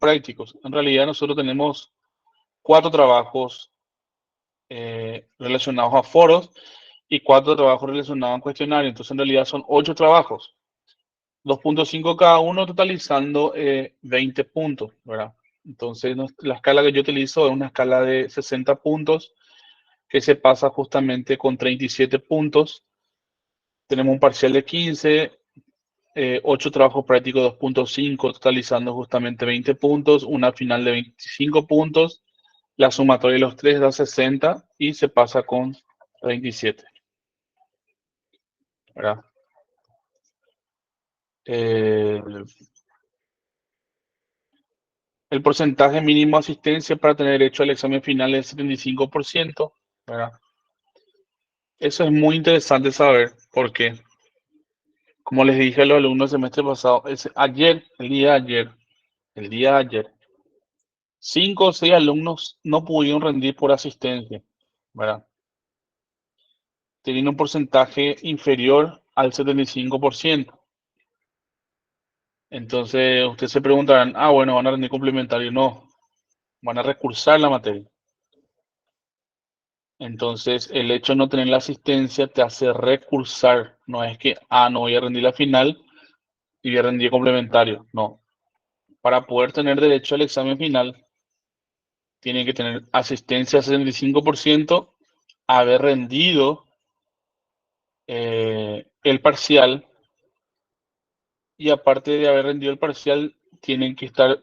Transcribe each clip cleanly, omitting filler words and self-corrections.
prácticos. En realidad nosotros tenemos 4 trabajos relacionados a foros y 4 trabajos relacionados a cuestionarios. Entonces en realidad son 8 trabajos, 2.5 cada uno, totalizando 20 puntos, ¿verdad? Entonces la escala que yo utilizo es una escala de 60 puntos que se pasa justamente con 37 puntos. Tenemos un parcial de 15, 8 trabajos prácticos 2.5, totalizando justamente 20 puntos, una final de 25 puntos, la sumatoria de los 3 da 60 y se pasa con 27, ¿verdad? Eh, el porcentaje mínimo de asistencia para tener derecho al examen final es 75%, ¿verdad? Eso es muy interesante saber porque, como les dije a los alumnos el semestre pasado, ayer, el día de ayer, 5 o 6 alumnos no pudieron rendir por asistencia, ¿verdad? Teniendo un porcentaje inferior al 75%. Entonces, ustedes se preguntarán, bueno, van a rendir complementario. No, van a recursar la materia. Entonces, el hecho de no tener la asistencia te hace recursar. No es que, no voy a rendir la final y voy a rendir complementario. No. Para poder tener derecho al examen final, tienen que tener asistencia al 65%, haber rendido el parcial, y aparte de haber rendido el parcial, tienen que estar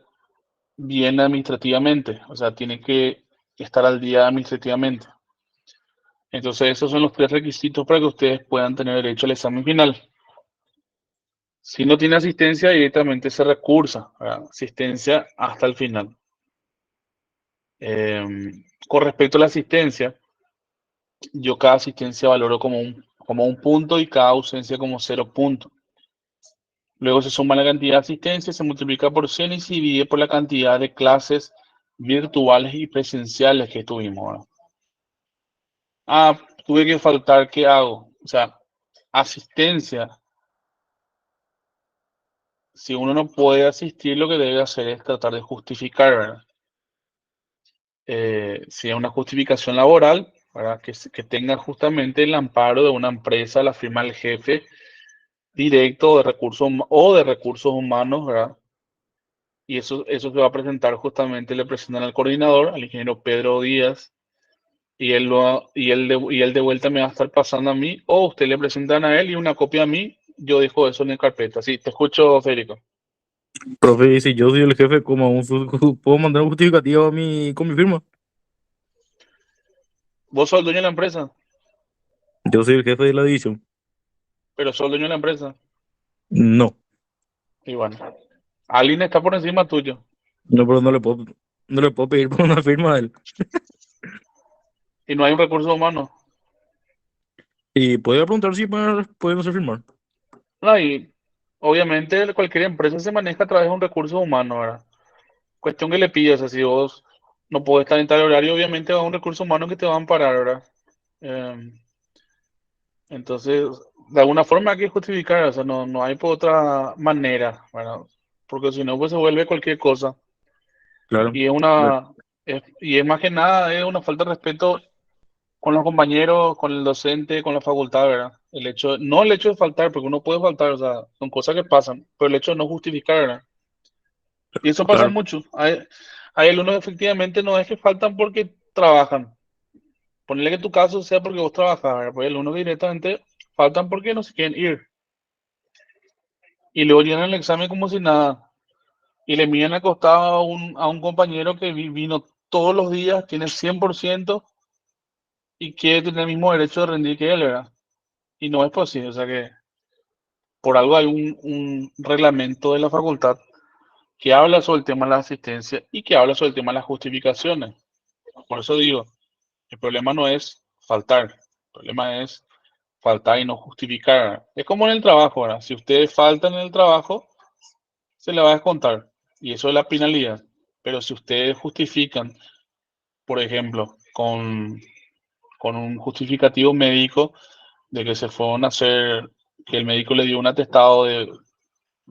bien administrativamente, o sea, tienen que estar al día administrativamente. Entonces, esos son los 3 requisitos para que ustedes puedan tener derecho al examen final. Si no tiene asistencia, directamente se recursa, ¿verdad? Asistencia hasta el final. Con respecto a la asistencia, yo cada asistencia valoro como un punto y cada ausencia como 0 puntos. Luego se suma la cantidad de asistencia, se multiplica por 100 y se divide por la cantidad de clases virtuales y presenciales que tuvimos, ¿verdad? Tuve que faltar, ¿qué hago? O sea, asistencia. Si uno no puede asistir, lo que debe hacer es tratar de justificar, ¿verdad? Si es una justificación laboral, ¿verdad? Que tenga justamente el amparo de una empresa, la firma del jefe directo de recursos humanos, ¿verdad? Y eso se va a presentar justamente, le presentan al coordinador, al ingeniero Pedro Díaz, y él de vuelta me va a estar pasando a mí, o usted le presentan a él y una copia a mí, yo dejo eso en la carpeta. Sí, te escucho, Federico. Profe, y si yo soy el jefe, ¿cómo puedo mandar un justificativo con mi firma? Vos sos el dueño de la empresa, Yo soy el jefe de la división. pero sos el dueño de la empresa. No, Y bueno, alguien está por encima tuyo. no, pero no le puedo pedir por una firma a él. Y no hay un recurso humano. Y podría preguntar si pueden hacer firmar. No, y obviamente cualquier empresa se maneja a través de un recurso humano, ¿verdad? Cuestión que le pidas, así vos no podés estar en tal horario, obviamente va a un recurso humano que te va a amparar, ¿verdad? Eh, entonces, de alguna forma hay que justificar, o sea, no hay por otra manera, ¿verdad? Porque si no, pues se vuelve cualquier cosa. Claro. Y y es más que nada, es una falta de respeto con los compañeros, con el docente, con la facultad, ¿verdad? No el hecho de faltar, porque uno puede faltar, o sea, son cosas que pasan, pero el hecho de no justificar, ¿verdad? Y eso pasa Claro, mucho. Hay alumnos efectivamente no es que faltan porque trabajan. Ponle que tu caso sea porque vos trabajas, ¿verdad? Pues hay alumnos que directamente faltan porque no se quieren ir. Y luego llenan el examen como si nada. Y le miran acostado a un compañero que vino todos los días, tiene 100% y quiere tener el mismo derecho de rendir que él, ¿verdad? Y no es posible, o sea que por algo hay un reglamento de la facultad que habla sobre el tema de la asistencia y que habla sobre el tema de las justificaciones. Por eso digo, el problema no es faltar, el problema es faltar y no justificar. Es como en el trabajo, ¿verdad? Si ustedes faltan en el trabajo, se le va a descontar y eso es la penalidad. Pero si ustedes justifican, por ejemplo, con un justificativo médico de que se fueron a hacer, que el médico le dio un atestado de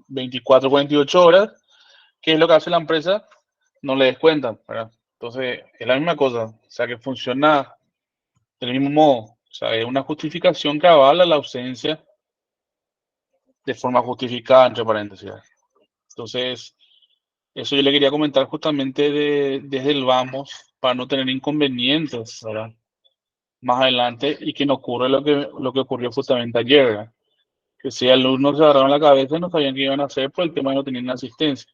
24, 48 horas, ¿qué es lo que hace la empresa? no le descuentan, ¿verdad? Entonces, es la misma cosa, o sea, que funciona del mismo modo, o sea, es una justificación que avala la ausencia de forma justificada, entre paréntesis. Entonces, eso yo le quería comentar justamente desde el vamos, para no tener inconvenientes, ¿verdad? Más adelante y que no ocurra lo que ocurrió justamente ayer, ¿verdad? Que si alumnos se agarraron la cabeza y no sabían qué iban a hacer por el tema de no tener asistencia.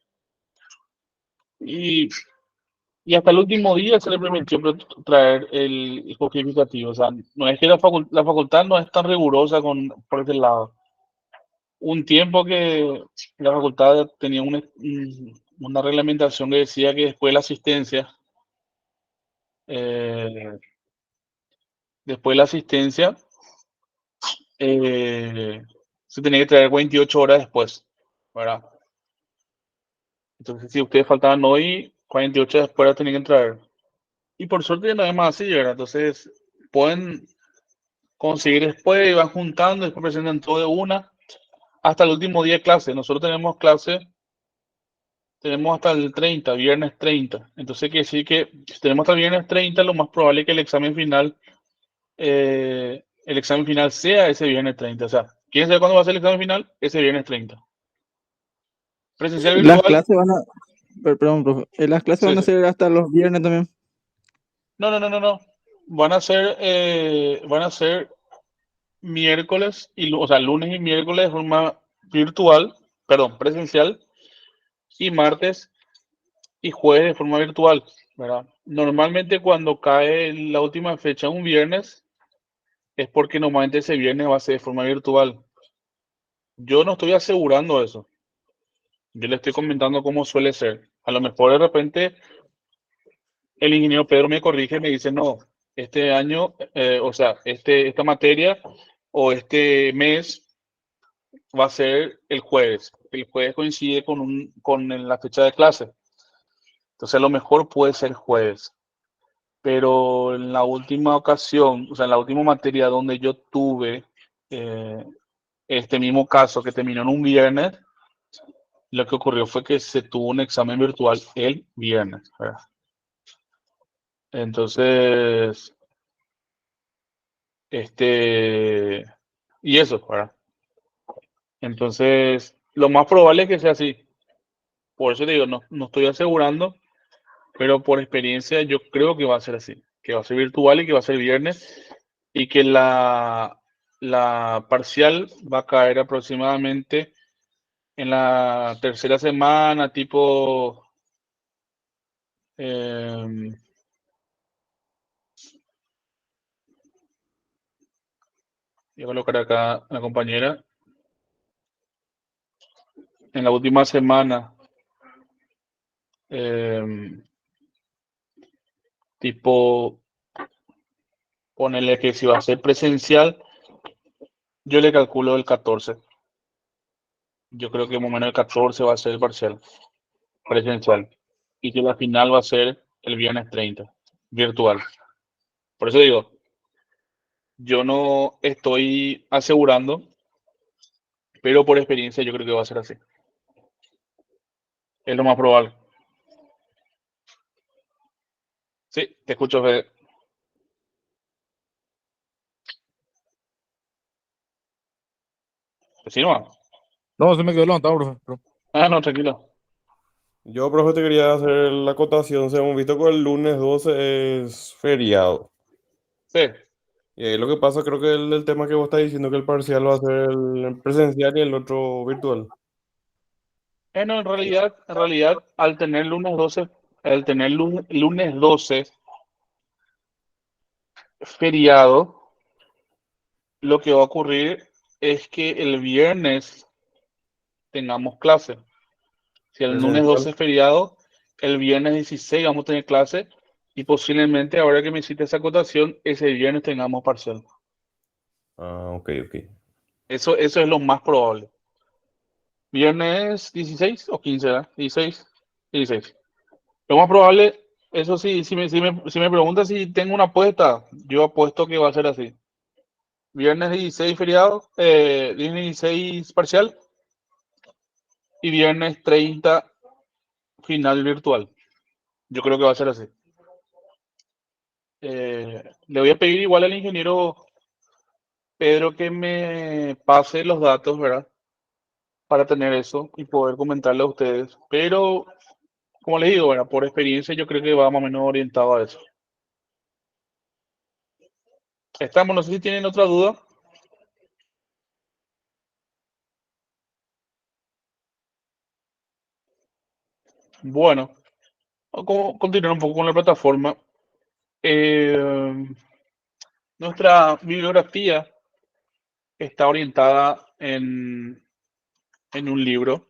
Y, y hasta el último día se le permitió traer el justificativo. O sea, no es que la facultad no es tan rigurosa por ese lado. Un tiempo que la facultad tenía una reglamentación que decía que eh, después de la asistencia, eh, se tenía que traer 28 horas después, ¿verdad? Entonces, si ustedes faltaban hoy, 48 después la tenían que traer. Y por suerte no es más así, ¿verdad? Entonces, pueden conseguir después, y van juntando, después presentan todo de una, hasta el último día de clase. Nosotros tenemos clase, tenemos hasta el 30, viernes 30. Entonces, quiere decir que si tenemos hasta el viernes 30, lo más probable es que el examen final sea ese viernes 30. O sea, ¿quién sabe cuándo va a ser el examen final? Ese viernes 30. Presencial Las virtual, clases van a, perdón, profe, las clases sí, van a sí. ser hasta los viernes también. No, no, no, no, no. Van a ser miércoles o sea, lunes y miércoles de forma virtual, perdón, presencial, y martes y jueves de forma virtual, ¿verdad? Normalmente cuando cae la última fecha un viernes es porque normalmente ese viernes va a ser de forma virtual. Yo no estoy asegurando eso. Yo le estoy comentando cómo suele ser. A lo mejor de repente el ingeniero Pedro me corrige y me dice, no, este año, o sea, esta materia o este mes va a ser el jueves. El jueves coincide con la fecha de clase. Entonces a lo mejor puede ser jueves. Pero en la última ocasión, o sea, en la última materia donde yo tuve eh, este mismo caso que terminó en un viernes, lo que ocurrió fue que se tuvo un examen virtual el viernes, ¿verdad? Entonces, y eso, ¿verdad? Entonces, lo más probable es que sea así. Por eso te digo, no, no estoy asegurando, pero por experiencia yo creo que va a ser así, que va a ser virtual y que va a ser viernes y que la parcial va a caer aproximadamente en la tercera semana, tipo, voy a colocar acá a la compañera, en la última semana, eh, tipo, ponerle que si va a ser presencial, yo le calculo el 14. Yo creo que más o menos el 14 va a ser el parcial presencial y que la final va a ser el viernes 30, virtual. Por eso digo, yo no estoy asegurando, pero por experiencia yo creo que va a ser así. Es lo más probable. Sí, te escucho, Fede. Pues sí, no. No, se me quedó levantado, profe. Ah, no, tranquilo. Yo, profe, te quería hacer la acotación. Se hemos visto que el lunes 12 es feriado. Sí. Y ahí lo que pasa, creo que el tema que vos estás diciendo, que el parcial va a ser el presencial y el otro virtual. No, en realidad, al tener lunes 12 feriado, lo que va a ocurrir es que el viernes tengamos clase. Si el lunes 12 Presencial. es feriado, el viernes 16 vamos a tener clase y posiblemente, ahora que me hiciste esa acotación, ese viernes tengamos parcial. Ah, ok, ok. Eso es lo más probable. Viernes 16 o 15, ¿verdad? 16. 16. Lo más probable, eso sí, si me preguntas si tengo una apuesta, yo apuesto que va a ser así. Viernes 16 feriado, viernes 16 parcial y viernes 30 final virtual. Yo creo que va a ser así. Le voy a pedir igual al ingeniero Pedro que me pase los datos, ¿verdad? Para tener eso y poder comentarle a ustedes. Pero, como les digo, ¿verdad? Por experiencia yo creo que va más o menos orientado a eso. Estamos, no sé si tienen otra duda. Bueno, continuar un poco con la plataforma. Eh, Nuestra bibliografía está orientada en un libro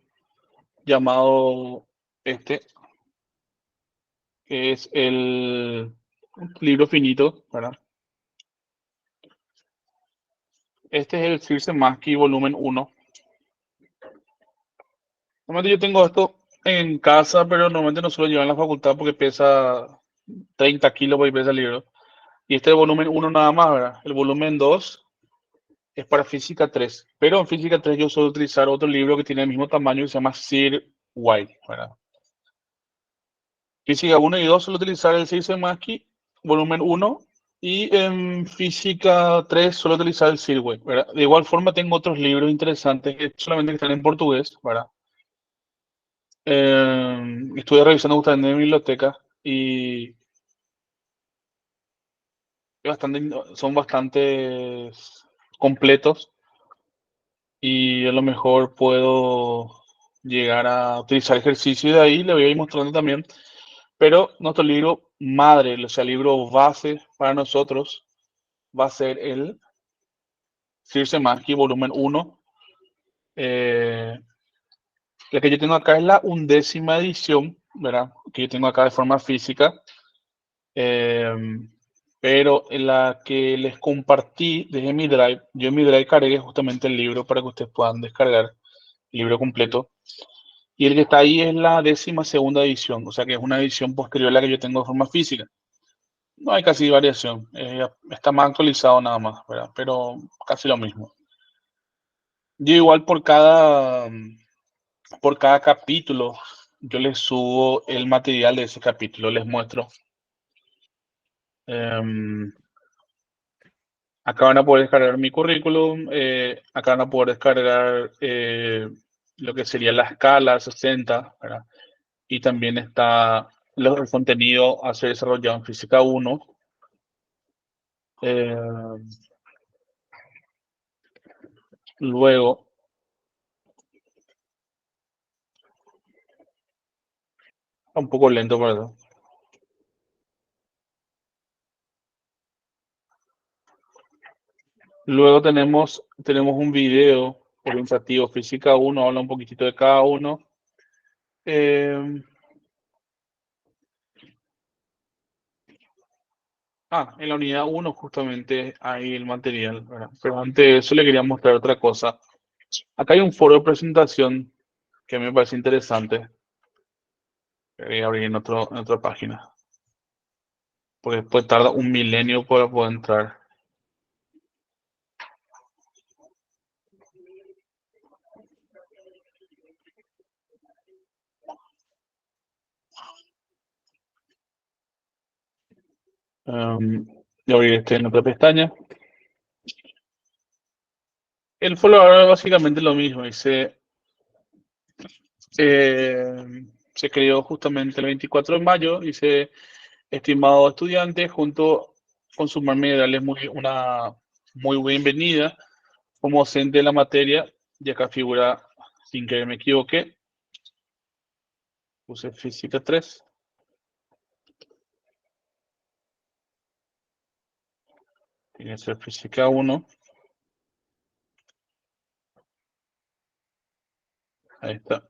llamado este, que es el un libro finito, ¿verdad? Este es el Circe Maschi volumen 1. Normalmente yo tengo esto en casa, pero normalmente no suelo llevar en la facultad porque pesa 30 kilos por ahí pesa el libro. Y este es el volumen 1 nada más, ¿verdad? El volumen 2 es para física 3. Pero en física 3 yo suelo utilizar otro libro que tiene el mismo tamaño y se llama Sir White, ¿verdad? Física 1 y 2 suelo utilizar el Circe Maschi volumen 1 y en física 3 suelo utilizar el Sir White, ¿verdad? De igual forma tengo otros libros interesantes que solamente están en portugués, ¿verdad? Estuve revisando justamente en mi biblioteca y son bastante completos y a lo mejor puedo llegar a utilizar ejercicio y de ahí le voy a ir mostrando también. Pero nuestro libro madre, o sea, el libro base para nosotros va a ser el Circe Maschi volumen 1. La que yo tengo acá es la 11ª edición, ¿verdad? Que yo tengo acá de forma física. Eh, pero en la que les compartí desde mi Drive, yo en mi Drive cargué justamente el libro para que ustedes puedan descargar el libro completo. Y el que está ahí es la 12ª edición, o sea que es una edición posterior a la que yo tengo de forma física. No hay casi variación, está más actualizado nada más, ¿verdad? Pero casi lo mismo. Yo igual por cada capítulo, yo les subo el material de ese capítulo, les muestro. Acá van a poder descargar mi currículum, acá van a poder descargar lo que sería la escala 60, ¿verdad? Y también está el contenido a ser desarrollado en Física 1. Eh, Luego, un poco lento, perdón. Luego tenemos un video orientativo Física 1, habla un poquitito de cada uno. En la unidad 1 justamente hay el material, ¿verdad? Pero antes de eso le quería mostrar otra cosa. Acá hay un foro de presentación que me parece interesante. Voy a abrir en otra página. Porque después tarda un milenio para poder entrar. Voy a abrir este en otra pestaña. El foro ahora básicamente lo mismo. Dice, se creó justamente el 24 de mayo. Dice, estimado estudiante, junto con sus minerales, una muy bienvenida como docente de la materia. Y acá figura, sin que me equivoque, puse física 3. Tiene que ser física 1. Ahí está.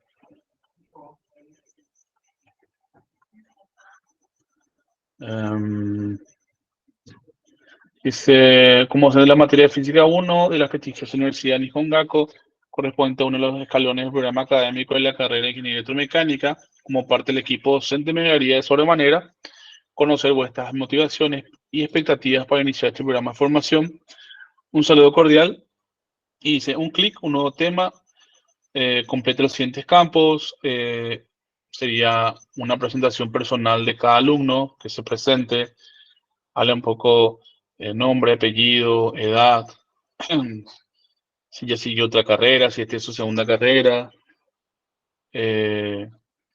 Dice, como se de la materia de física 1 de la prestigiosa Universidad Nihon Gakuo, corresponde a uno de los escalones del programa académico de la carrera de Ingeniería Electromecánica. Como parte del equipo docente me daría de sobremanera conocer vuestras motivaciones y expectativas para iniciar este programa de formación. Un saludo cordial. Y dice, un clic, un nuevo tema, complete los siguientes campos, sería una presentación personal de cada alumno que se presente, hable un poco nombre, apellido, edad, si ya siguió otra carrera, si esta es su segunda carrera,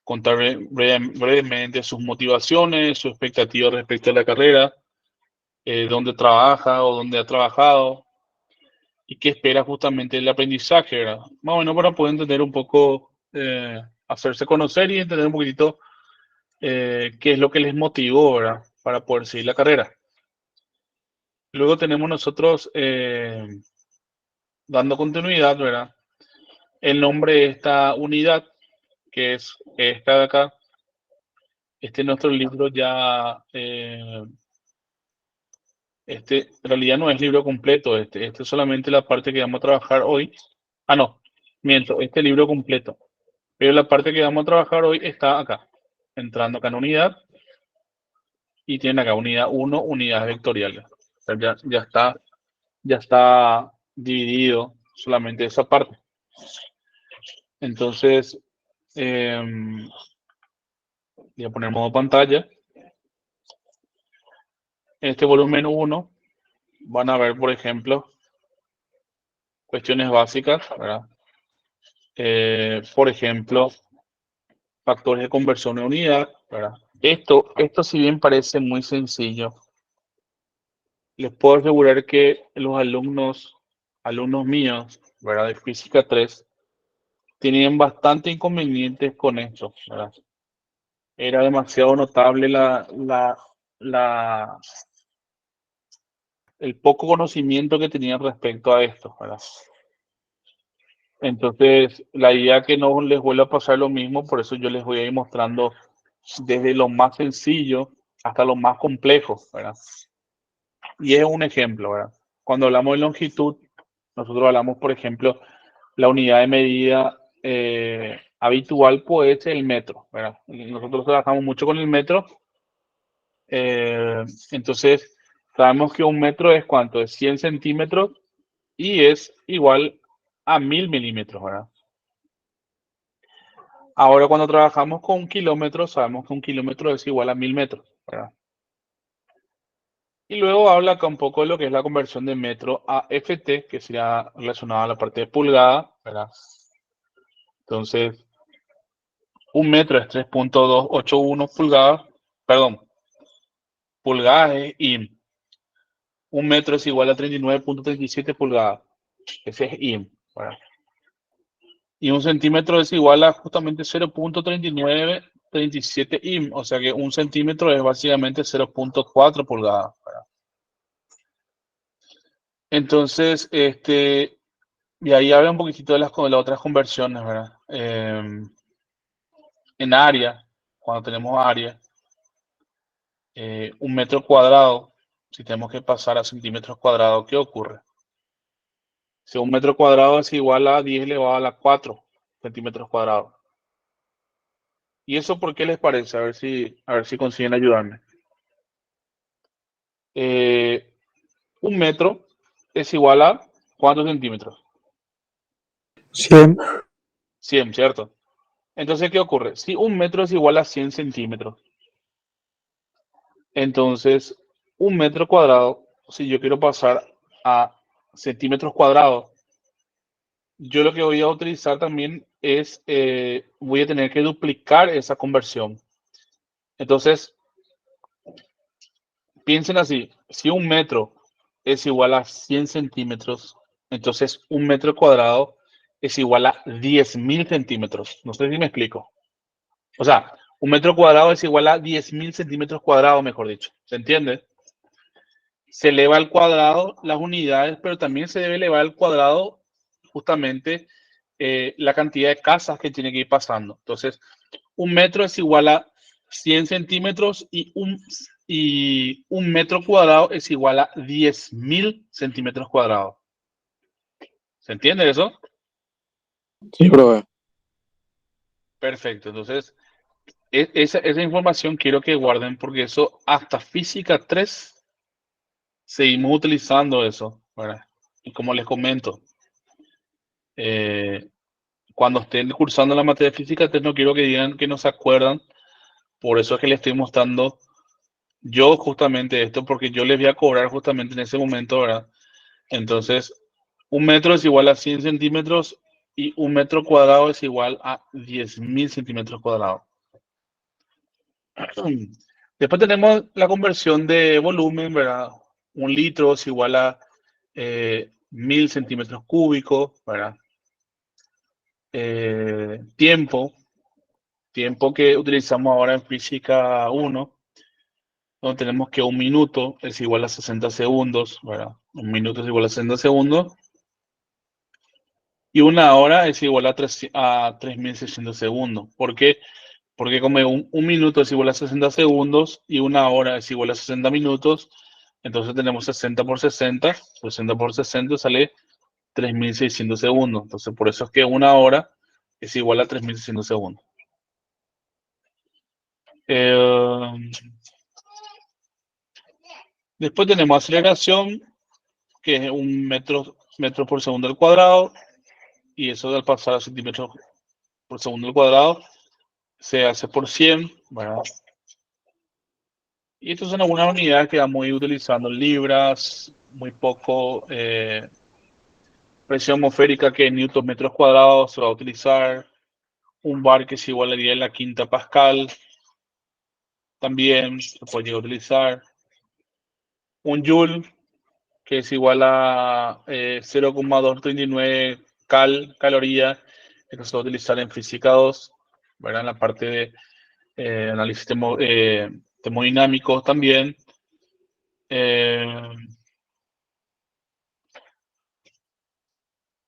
contar brevemente sus motivaciones, su expectativa respecto a la carrera, dónde trabaja o dónde ha trabajado y qué espera justamente del aprendizaje, ¿verdad? Más o menos para poder entender un poco, hacerse conocer y entender un poquitito qué es lo que les motivó, ¿verdad? Para poder seguir la carrera. Luego tenemos nosotros dando continuidad, ¿verdad? El nombre de esta unidad, que es esta de acá. Este es nuestro libro ya, en realidad no es libro completo, este es solamente la parte que vamos a trabajar hoy. Ah, no, miento, este libro completo. Pero la parte que vamos a trabajar hoy está acá, entrando acá en unidad, y tiene acá unidad 1, unidades vectoriales. O sea, ya está dividido solamente esa parte. Entonces, voy a poner modo pantalla. En este volumen 1 van a ver, por ejemplo, cuestiones básicas, ¿verdad? Por ejemplo, factores de conversión de unidad, ¿verdad? Esto si bien parece muy sencillo, les puedo asegurar que los alumnos míos, ¿verdad? De física 3, tenían bastante inconvenientes con esto, ¿verdad? Era demasiado notable el poco conocimiento que tenían respecto a esto, ¿verdad? Entonces, la idea que no les vuelva a pasar lo mismo, por eso yo les voy a ir mostrando desde lo más sencillo hasta lo más complejo, ¿verdad? Y es un ejemplo, ¿verdad? Cuando hablamos de longitud, nosotros hablamos, por ejemplo, la unidad de medida habitual puede ser el metro, ¿verdad? Nosotros trabajamos mucho con el metro, entonces sabemos que un metro es ¿cuánto? Es 100 centímetros y es igual a 1000 milímetros, ¿verdad? Ahora cuando trabajamos con kilómetros, sabemos que un kilómetro es igual a 1000 metros, ¿verdad? Y luego habla acá un poco de lo que es la conversión de metro a FT, que sería relacionada a la parte de pulgada, ¿verdad? Entonces, un metro es 3.281 pulgadas, perdón, pulgadas es IM. Un metro es igual a 39.37 pulgadas, ese es IM, ¿verdad? Y un centímetro es igual a justamente 0.3937 IM, o sea que un centímetro es básicamente 0.4 pulgadas, ¿verdad? Entonces, y ahí habla un poquitito de las otras conversiones, ¿verdad? En área, cuando tenemos área, un metro cuadrado, si tenemos que pasar a centímetros cuadrados, ¿qué ocurre? Si un metro cuadrado es igual a 10 elevado a la 4 centímetros cuadrados. ¿Y eso por qué les parece? A ver si consiguen ayudarme. Un metro es igual a ¿cuántos centímetros? 100. 100, ¿cierto? Entonces, ¿qué ocurre? Si un metro es igual a 100 centímetros, entonces un metro cuadrado, si yo quiero pasar a centímetros cuadrados, yo lo que voy a utilizar también es, voy a tener que duplicar esa conversión. Entonces, piensen así, si un metro es igual a 100 centímetros, entonces un metro cuadrado es igual a 10.000 centímetros. No sé si me explico. O sea, un metro cuadrado es igual a 10.000 centímetros cuadrados, mejor dicho. ¿Se entiende? Se eleva al cuadrado las unidades, pero también se debe elevar al cuadrado justamente la cantidad de casas que tiene que ir pasando. Entonces, un metro es igual a 100 centímetros y un metro cuadrado es igual a 10.000 centímetros cuadrados. ¿Se entiende eso? Sí, profe. Perfecto. Entonces, esa información quiero que guarden porque eso hasta física 3 seguimos utilizando eso, ¿verdad? Y como les comento, cuando estén cursando la materia de física, entonces no quiero que digan que no se acuerdan. Por eso es que les estoy mostrando yo justamente esto, porque yo les voy a cobrar justamente en ese momento, ¿verdad? Entonces, un metro es igual a 100 centímetros y un metro cuadrado es igual a 10.000 centímetros cuadrados. Después tenemos la conversión de volumen, ¿verdad? Un litro es igual a 1.000 centímetros cúbicos, ¿verdad? Tiempo que utilizamos ahora en física 1, donde tenemos que un minuto es igual a 60 segundos, ¿verdad? Un minuto es igual a 60 segundos. Y una hora es igual a 3.600 segundos. ¿Por qué? Porque como un minuto es igual a 60 segundos y una hora es igual a 60 minutos, entonces tenemos 60 por 60, 60 por 60 sale 3.600 segundos. Entonces por eso es que una hora es igual a 3.600 segundos. Después tenemos aceleración, que es un metro por segundo al cuadrado, y eso al pasar a centímetros por segundo al cuadrado se hace por 100, ¿verdad? Y estas son algunas unidades que vamos a ir utilizando: libras, muy poco, presión atmosférica, que en newton metros cuadrados se va a utilizar, un bar que es igual a la quinta pascal, también se puede llegar a utilizar, un joule, que es igual a 0,239 calorías, que se va a utilizar en física 2, ¿verdad? En la parte de análisis termodinámico también.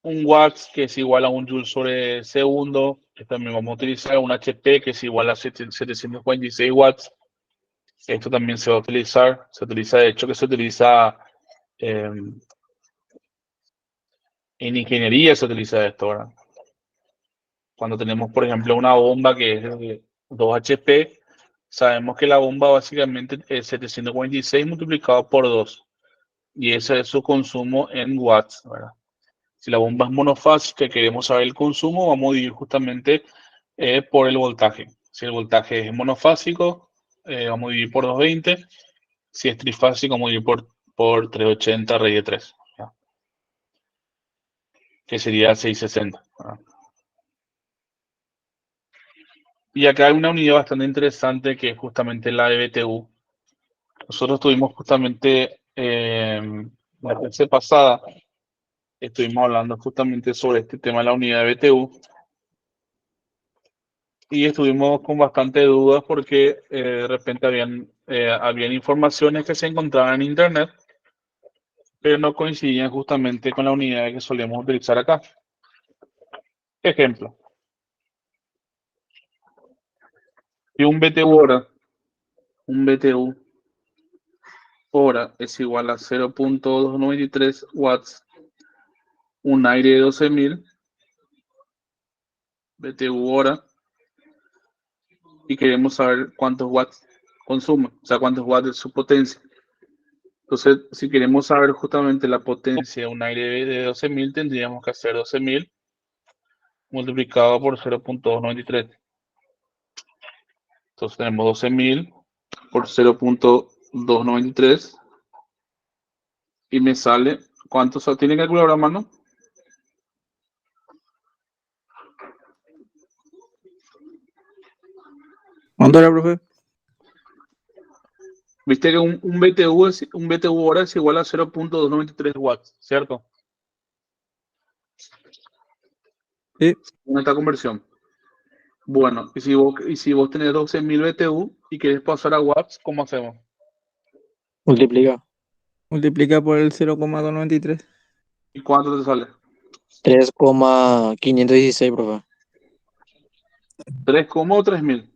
Un watts, que es igual a un joule sobre segundo, que también vamos a utilizar. Un HP, que es igual a 746 watts. Esto también se va a utilizar. Se utiliza, de hecho, que se utiliza en ingeniería, se utiliza esto, ¿verdad? Cuando tenemos, por ejemplo, una bomba que es de 2 HP, sabemos que la bomba básicamente es 746 multiplicado por 2. Y ese es su consumo en watts, ¿verdad? Si la bomba es monofásica y queremos saber el consumo, vamos a dividir justamente por el voltaje. Si el voltaje es monofásico, vamos a dividir por 220. Si es trifásico, vamos a dividir por 380 raíz de 3, ¿ya? Que sería 660. ¿Ya? Y acá hay una unidad bastante interesante, que es justamente la de BTU. Nosotros tuvimos justamente la clase pasada, estuvimos hablando justamente sobre este tema de la unidad de BTU. Y estuvimos con bastante dudas porque de repente habían informaciones que se encontraban en internet, pero no coincidían justamente con la unidad que solemos utilizar acá. Ejemplo, si un BTU hora es igual a 0.293 watts, un aire de 12.000 BTU hora, y queremos saber cuántos watts consume, o sea, cuántos watts es su potencia. Entonces, si queremos saber justamente la potencia de un aire de 12.000, tendríamos que hacer 12.000 multiplicado por 0.293. Entonces tenemos 12.000 por 0.293 y me sale, ¿cuánto tiene que calcular a mano? ¿Cuánto era, profe? Viste que un BTU hora es igual a 0.293 watts, ¿cierto? Sí. Con esta conversión. Bueno, y si vos tenés 12.000 BTU y querés pasar a watts, ¿cómo hacemos? Multiplica. Multiplica por el 0,293. ¿Y cuánto te sale? 3,516, profe. 3, o 3.000.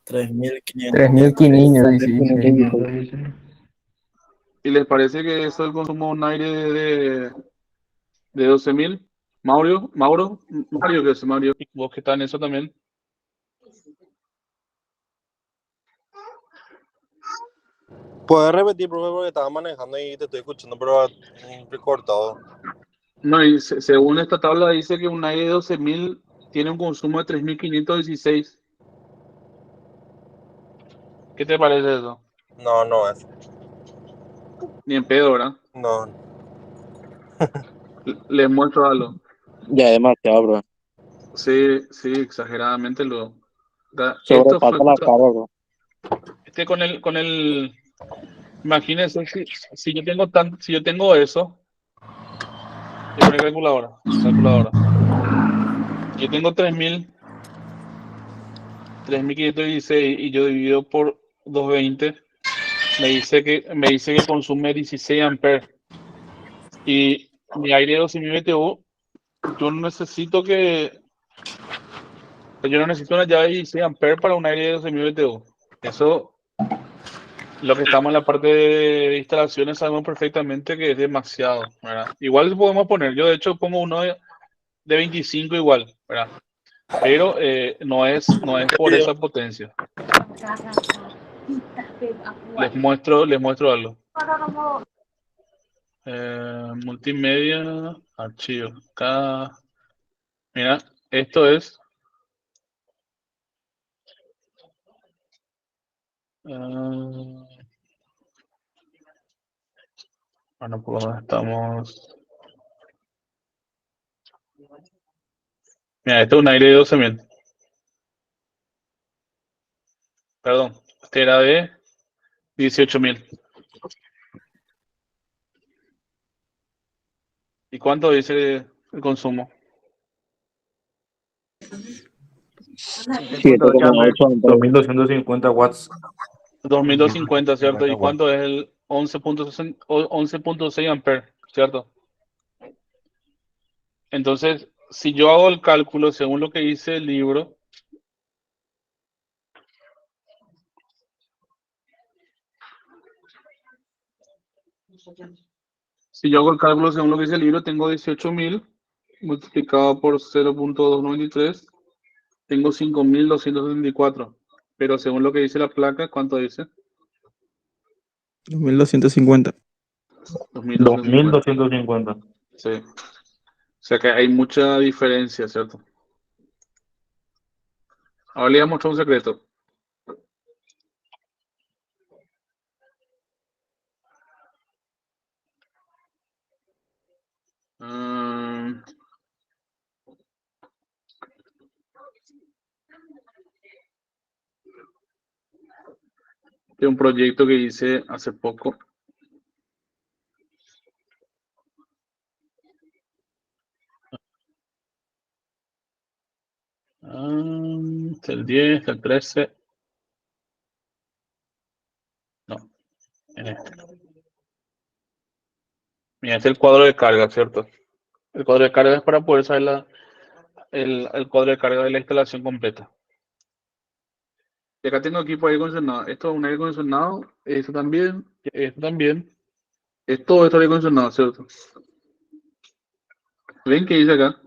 3.516. ¿Y les parece que eso es el consumo de un aire de 12.000? Mario, que es Mario, vos que estás en eso también. ¿Puedes repetir, profe? Porque estaba manejando y te estoy escuchando, pero recortado. No, y según esta tabla dice que un aire de 12.000 tiene un consumo de 3516. ¿Qué te parece eso? No, no es. Ni en pedo, ¿verdad? No. Les muestro algo. Ya es demasiado, profe. Sí, sí, exageradamente lo. Esto fue Sobrepasa la carga, bro. con el, imagínense si yo tengo si yo tengo eso, yo con la calculadora. Si yo tengo 3516 y yo divido por 220, me dice que consume 16 amperes. Y mi aire de 12.000 BTU, yo no necesito una llave de 16 amperes para un aire de 12.000 BTU. Eso, lo que estamos en la parte de instalaciones, sabemos perfectamente que es demasiado, ¿verdad? Igual podemos poner, yo de hecho pongo uno de 25 igual, ¿verdad? Pero no es por esa potencia. Les muestro algo. Multimedia, archivo. Acá, mira, esto es. Bueno, por dónde estamos. Mira, este es un aire de 12.000. Perdón, este era de 18.000. ¿Y cuánto dice el consumo? 7,8 amperes. 2250 watts. 2250, ¿cierto? ¿Y 50 watts. cuánto es el 11.6 amperes, ¿cierto? Entonces, si yo hago el cálculo según lo que dice el libro, tengo 18.000 multiplicado por 0.293, tengo 5.274. Pero según lo que dice la placa, ¿cuánto dice? 2250. 2.250. 2250. Sí. O sea que hay mucha diferencia, ¿cierto? Ahora le voy a mostrar un secreto. De un proyecto que hice hace poco. El 10, el 13. No, en este. Mira, este es el cuadro de carga, ¿cierto? El cuadro de carga es para poder saber el cuadro de carga de la instalación completa. Y acá tengo equipo de aire acondicionado. Esto es un aire acondicionado. Esto también. Esto también. Es todo esto aire acondicionado, ¿cierto? ¿Ven qué dice acá?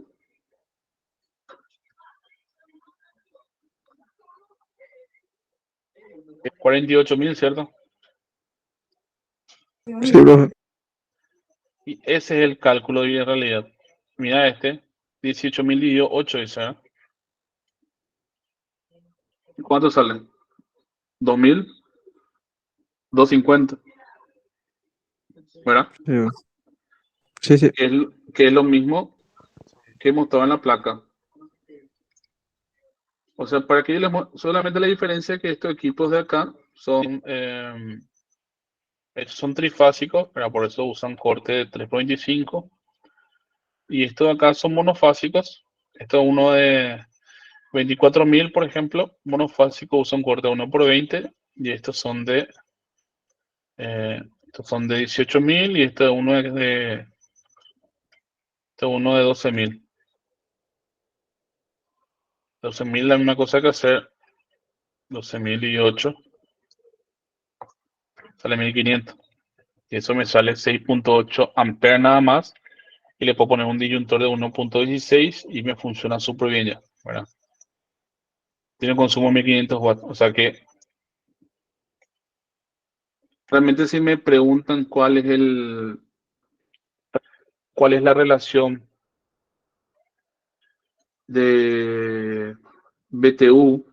Es 48.000, ¿cierto? Sí, profe. Y ese es el cálculo de realidad. Mira este. 18.000 dividido 8 dice, ¿eh? ¿Cuánto sale? 2.000. 250. ¿Verdad? Sí, sí. Que es lo mismo que mostraba en la placa. O sea, para que yo solamente la diferencia es que estos equipos de acá son trifásicos, pero por eso usan corte de 3.25. Y estos de acá son monofásicos. Esto es uno de 24.000, por ejemplo. Monofásico usa un corte de 1/20. Y estos son de 18.000 y este uno es de 12.000. 12.000 la misma cosa que hacer 12.000 y 8. Sale 1.500. Y eso me sale 6.8 amperes nada más. Y le puedo poner un disyuntor de 1.16 y me funciona súper bien ya, ¿verdad? Tiene consumo de 1.500 watts. O sea que realmente si me preguntan cuál es la relación de BTU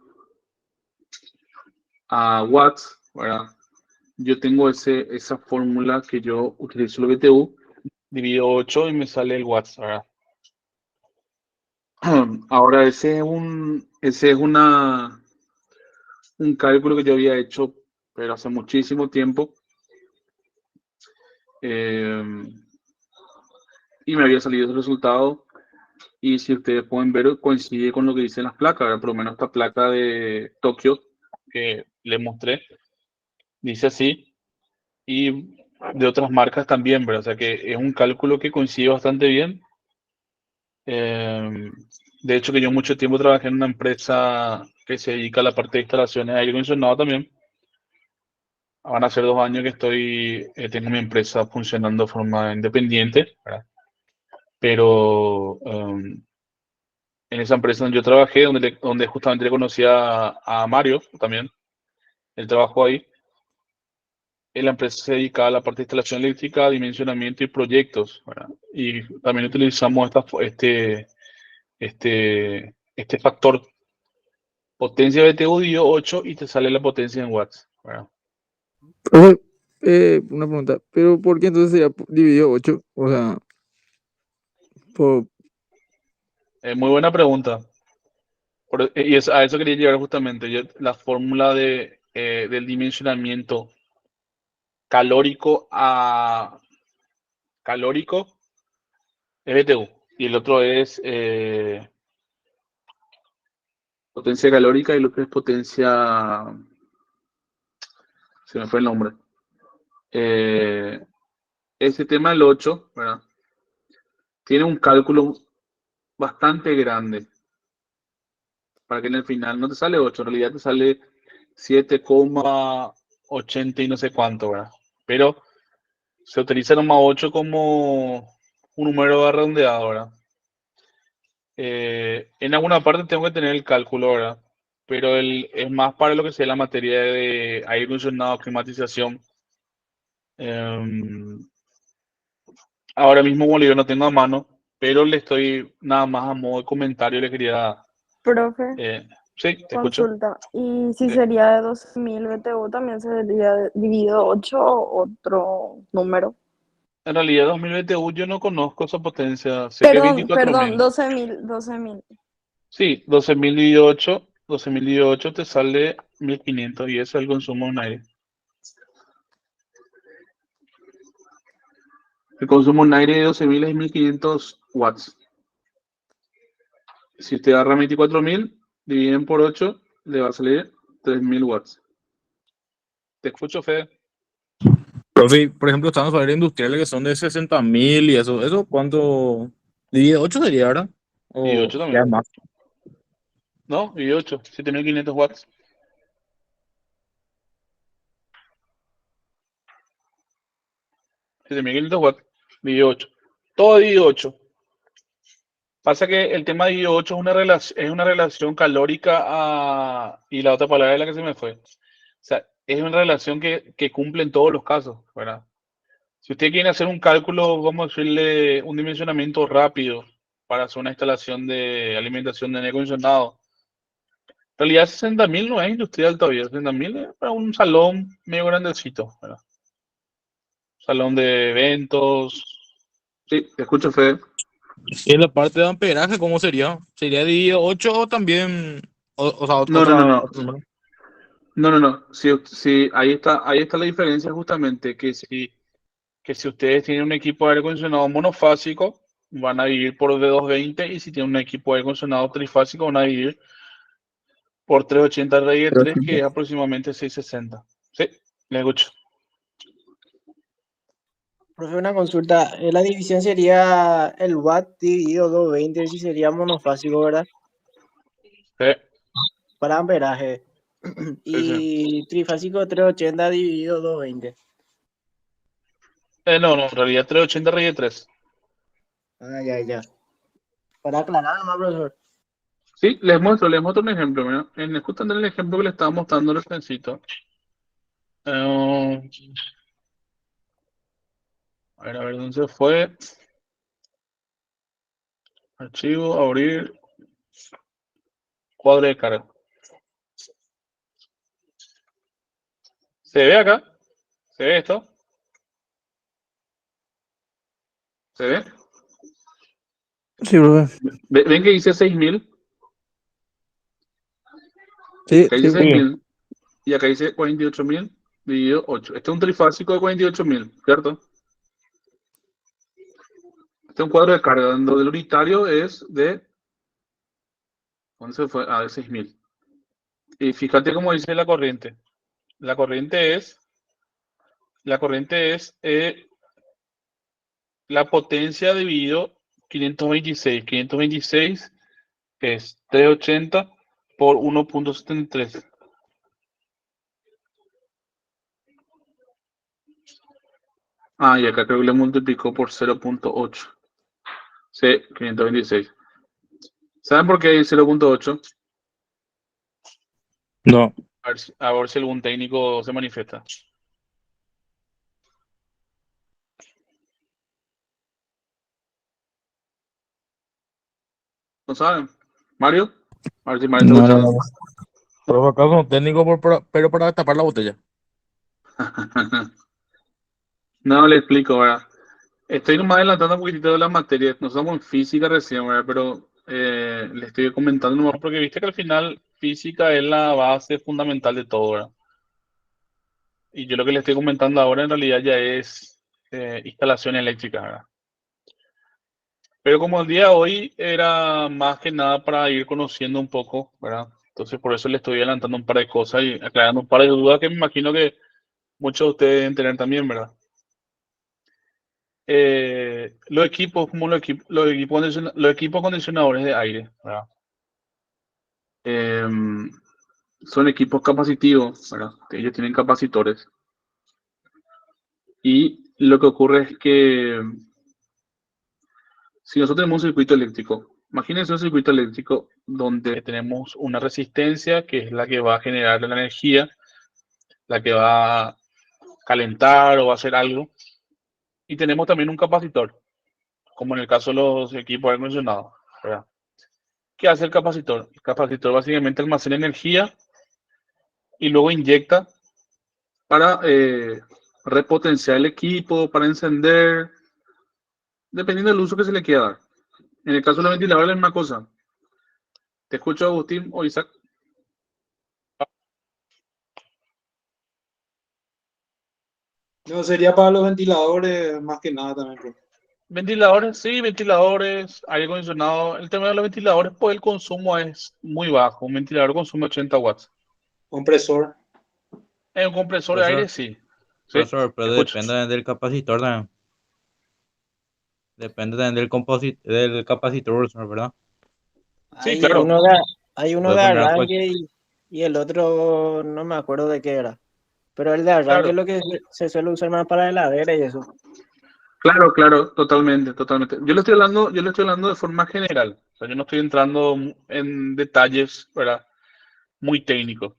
a watts, ¿verdad? Yo tengo esa fórmula que yo utilizo el BTU, divido 8 y me sale el watts, ¿verdad? Ahora ese es un cálculo que yo había hecho, pero hace muchísimo tiempo. Y me había salido ese resultado. Y si ustedes pueden ver, coincide con lo que dicen las placas, ¿verdad? Por lo menos esta placa de Tokio que les mostré, dice así. Y de otras marcas también, ¿verdad? O sea que es un cálculo que coincide bastante bien. De hecho, que yo mucho tiempo trabajé en una empresa que se dedica a la parte de instalaciones de aire acondicionado también. Van a ser 2 años que tengo mi empresa funcionando de forma independiente, ¿verdad? Pero en esa empresa donde yo trabajé, donde justamente le conocí a Mario también, él trabajó ahí. La empresa se dedicaba a la parte de instalación eléctrica, dimensionamiento y proyectos, ¿verdad? Y también utilizamos este factor potencia BTU dio 8 y te sale la potencia en watts, ¿verdad? Profe, una pregunta, pero ¿por qué entonces sería dividido 8? O sea, por... Muy buena pregunta. A eso quería llegar justamente. La fórmula del dimensionamiento calórico a calórico es BTU y el otro es potencia calórica y el otro es potencia, se me fue el nombre. Ese tema del 8, ¿verdad? Tiene un cálculo bastante grande para que en el final no te sale 8, en realidad te sale 7,80 y no sé cuánto, ¿verdad? Pero se utiliza nomás 8 como un número redondeado, ¿verdad? En alguna parte tengo que tener el cálculo, ¿verdad? Pero es más para lo que sea la materia de aire acondicionado, climatización. Ahora mismo, como no tengo a mano, pero le estoy nada más a modo de comentario, le quería... Profe, eh, sí, te escucho. consulta. ¿Y si Eh, sería de 12.000 BTU también sería dividido 8 o otro número? En realidad, 2021 yo no conozco esa potencia, sé que es Perdón, 24.000. 12.000. Sí, 12.000 dividido 8, 12.000 dividido 8 te sale 1.500 y eso es el consumo en aire. El consumo en aire de 12.000 es 1.500 watts. Si usted agarra 24.000, dividen por 8, le va a salir 3.000 watts. Te escucho, Fede. Profe, por ejemplo, estamos hablando de industriales que son de 60.000 y eso ¿cuánto? Divide 8 sería, ¿verdad? Y O 8 ya también. es más. ¿No? Y 8, 7.500 watts. 7.500 watts, dividido 8. Todo dividido 8. Pasa que el tema de I8 es una relación calórica y la otra palabra es la que se me fue. O sea, es una relación que cumple en todos los casos, ¿verdad? Si usted quiere hacer un cálculo, vamos a decirle un dimensionamiento rápido para hacer una instalación de alimentación de aire acondicionado. En realidad 60.000 no es industrial todavía, 60.000 es para un salón medio grandecito, ¿verdad? Salón de eventos. Sí, te escucho, Fede. Y en la parte de amperaje, ¿cómo sería? ¿Sería dividido 8 o también, o sea, No, no, no, no. otro número? No, no, no. Sí, ahí está la diferencia justamente, que si ustedes tienen un equipo de aire acondicionado monofásico, van a dividir por D220 y si tienen un equipo de aire acondicionado trifásico, van a dividir por 380 rey de 3, que es aproximadamente 660. Sí, le escucho. Profe, una consulta. La división sería el watt dividido 220, si sería monofásico, ¿verdad? Sí, Para amperaje. sí, sí. Y trifásico 380 dividido 220. No, no, en realidad 380 rey de 3. Ah, ya, ya. Para aclarar nomás, profesor. Sí, les muestro un ejemplo. Mira. Justamente el ejemplo que le estaba mostrando el trencito. A ver, ¿dónde se fue? Archivo, abrir. cuadro de carga. ¿Se ve acá? ¿Se ve esto? ¿Se ve? Sí, profe. ¿Ven que dice 6000? Sí, Acá sí, dice profe. 6000 y acá dice 48.000 dividido 8. Este es un trifásico de 48.000, ¿cierto? Este es un cuadro de carga donde el unitario es de... ¿Dónde se fue? Ah, de 6000. Y fíjate cómo dice la corriente. La corriente es la potencia dividido 526. 526 es 380 por 1.73. Ah, y acá creo que le multiplicó por 0.8. Sí, 526. ¿Saben por qué hay 0.8? No. A ver si algún técnico se manifiesta. ¿No saben? ¿Mario? A ver si Mario está No, no, escuchando. no. Pero acá son técnicos pero para tapar la botella. No, le explico, ¿verdad? Estoy nomás adelantando un poquitito de las materias. No somos en física recién, ¿verdad? Pero le estoy comentando nomás porque viste que al final física es la base fundamental de todo, ¿verdad? Y yo lo que le estoy comentando ahora en realidad ya es instalación eléctrica, ¿verdad? Pero como el día de hoy era más que nada para ir conociendo un poco, ¿verdad? Entonces por eso le estoy adelantando un par de cosas y aclarando un par de dudas que me imagino que muchos de ustedes deben tener también, ¿verdad? Los equipos, como los equipos acondicionadores de aire, ¿verdad? Son equipos capacitivos, ¿verdad? Que ellos tienen capacitores. Y lo que ocurre es que si nosotros tenemos un circuito eléctrico, imagínense un circuito eléctrico donde tenemos una resistencia que es la que va a generar la energía, la que va a calentar o va a hacer algo. Y tenemos también un capacitor, como en el caso de los equipos aire acondicionados, ¿verdad? ¿Qué hace el capacitor? El capacitor básicamente almacena energía y luego inyecta para repotenciar el equipo, para encender, dependiendo del uso que se le quiera dar. En el caso de los ventiladores es la misma cosa. Te escucho, Agustín o Isaac. No, sería para los ventiladores más que nada también, profe. Ventiladores, sí, ventiladores, aire acondicionado. El tema de los ventiladores, pues el consumo es muy bajo. Un ventilador consume 80 watts. Compresor. En un compresor de aire, Profesor, sí. Sí, profesor, te pero escucho. depende también del capacitor también. Depende también del capacitor, profesor, ¿verdad? Sí, Hay claro. uno de, hay uno Puede de poner a cual- arranque y el otro no me acuerdo de qué era. Pero el de arranque es Claro, lo que se suele usar más para heladera y eso. claro, claro, totalmente, totalmente. Yo le estoy hablando de forma general. O sea, yo no estoy entrando en detalles, ¿verdad? Muy técnicos.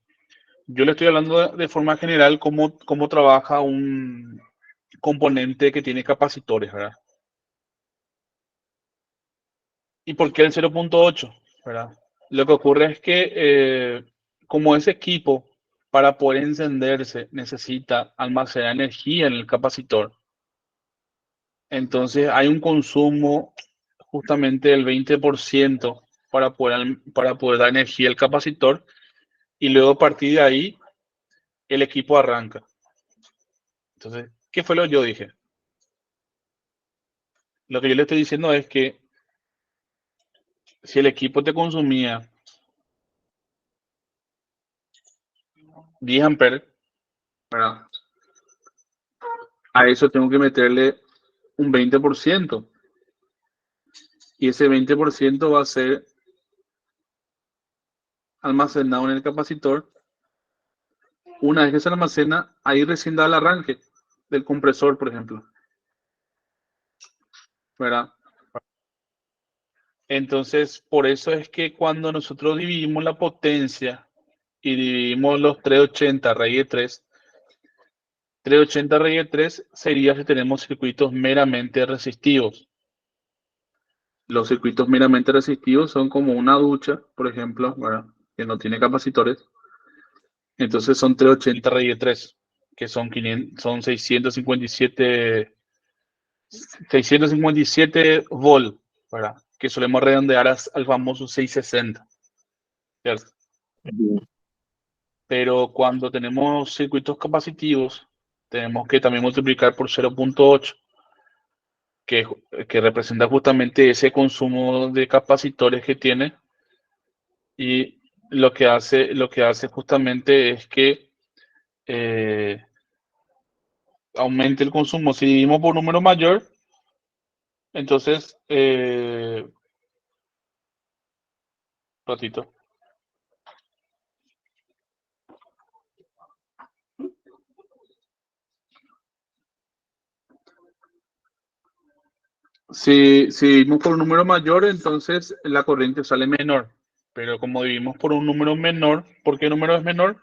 Yo le estoy hablando de forma general cómo trabaja un componente que tiene capacitores, ¿verdad? ¿Y por qué el 0.8? ¿Verdad? Lo que ocurre es que como ese equipo para poder encenderse necesita almacenar energía en el capacitor, entonces hay un consumo justamente del 20% para poder dar energía al capacitor y luego a partir de ahí el equipo arranca. Entonces, ¿qué fue lo que yo dije? Lo que yo le estoy diciendo es que si el equipo te consumía 10 amperes, ¿verdad? A eso tengo que meterle un 20%. Y ese 20% va a ser almacenado en el capacitor. Una vez que se almacena, ahí recién da el arranque del compresor, por ejemplo. ¿Verdad? Entonces, por eso es que cuando nosotros dividimos la potencia y dividimos los 380 raíz de 3, 380 raíz de 3 sería si tenemos circuitos meramente resistivos. Los circuitos meramente resistivos son como una ducha, por ejemplo, ¿verdad? Que no tiene capacitores. Entonces son 380 raíz 3, que son 657 volt, ¿verdad? Que solemos redondear al famoso 660, ¿cierto? Pero cuando tenemos circuitos capacitivos, tenemos que también multiplicar por 0.8, que representa justamente ese consumo de capacitores que tiene, y lo que hace justamente es que aumente el consumo. Si dividimos por un número mayor, entonces, ratito. Si dividimos por un número mayor, entonces la corriente sale menor. Pero como dividimos por un número menor, ¿por qué número es menor?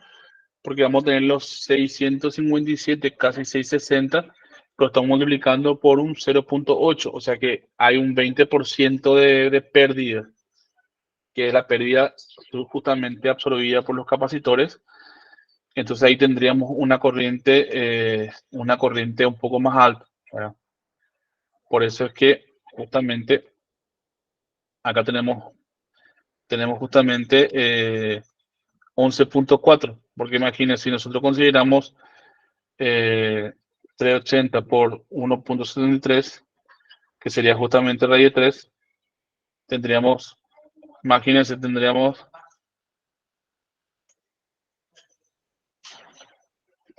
Porque vamos a tener los 657, casi 660, lo estamos multiplicando por un 0.8, o sea que hay un 20% de pérdida, que es la pérdida justamente absorbida por los capacitores. Entonces ahí tendríamos una corriente un poco más alta, ¿verdad? Por eso es que justamente acá tenemos justamente 11.4, porque imagínense, si nosotros consideramos 380 por 1.73, que sería justamente raíz de 3, tendríamos, imagínense,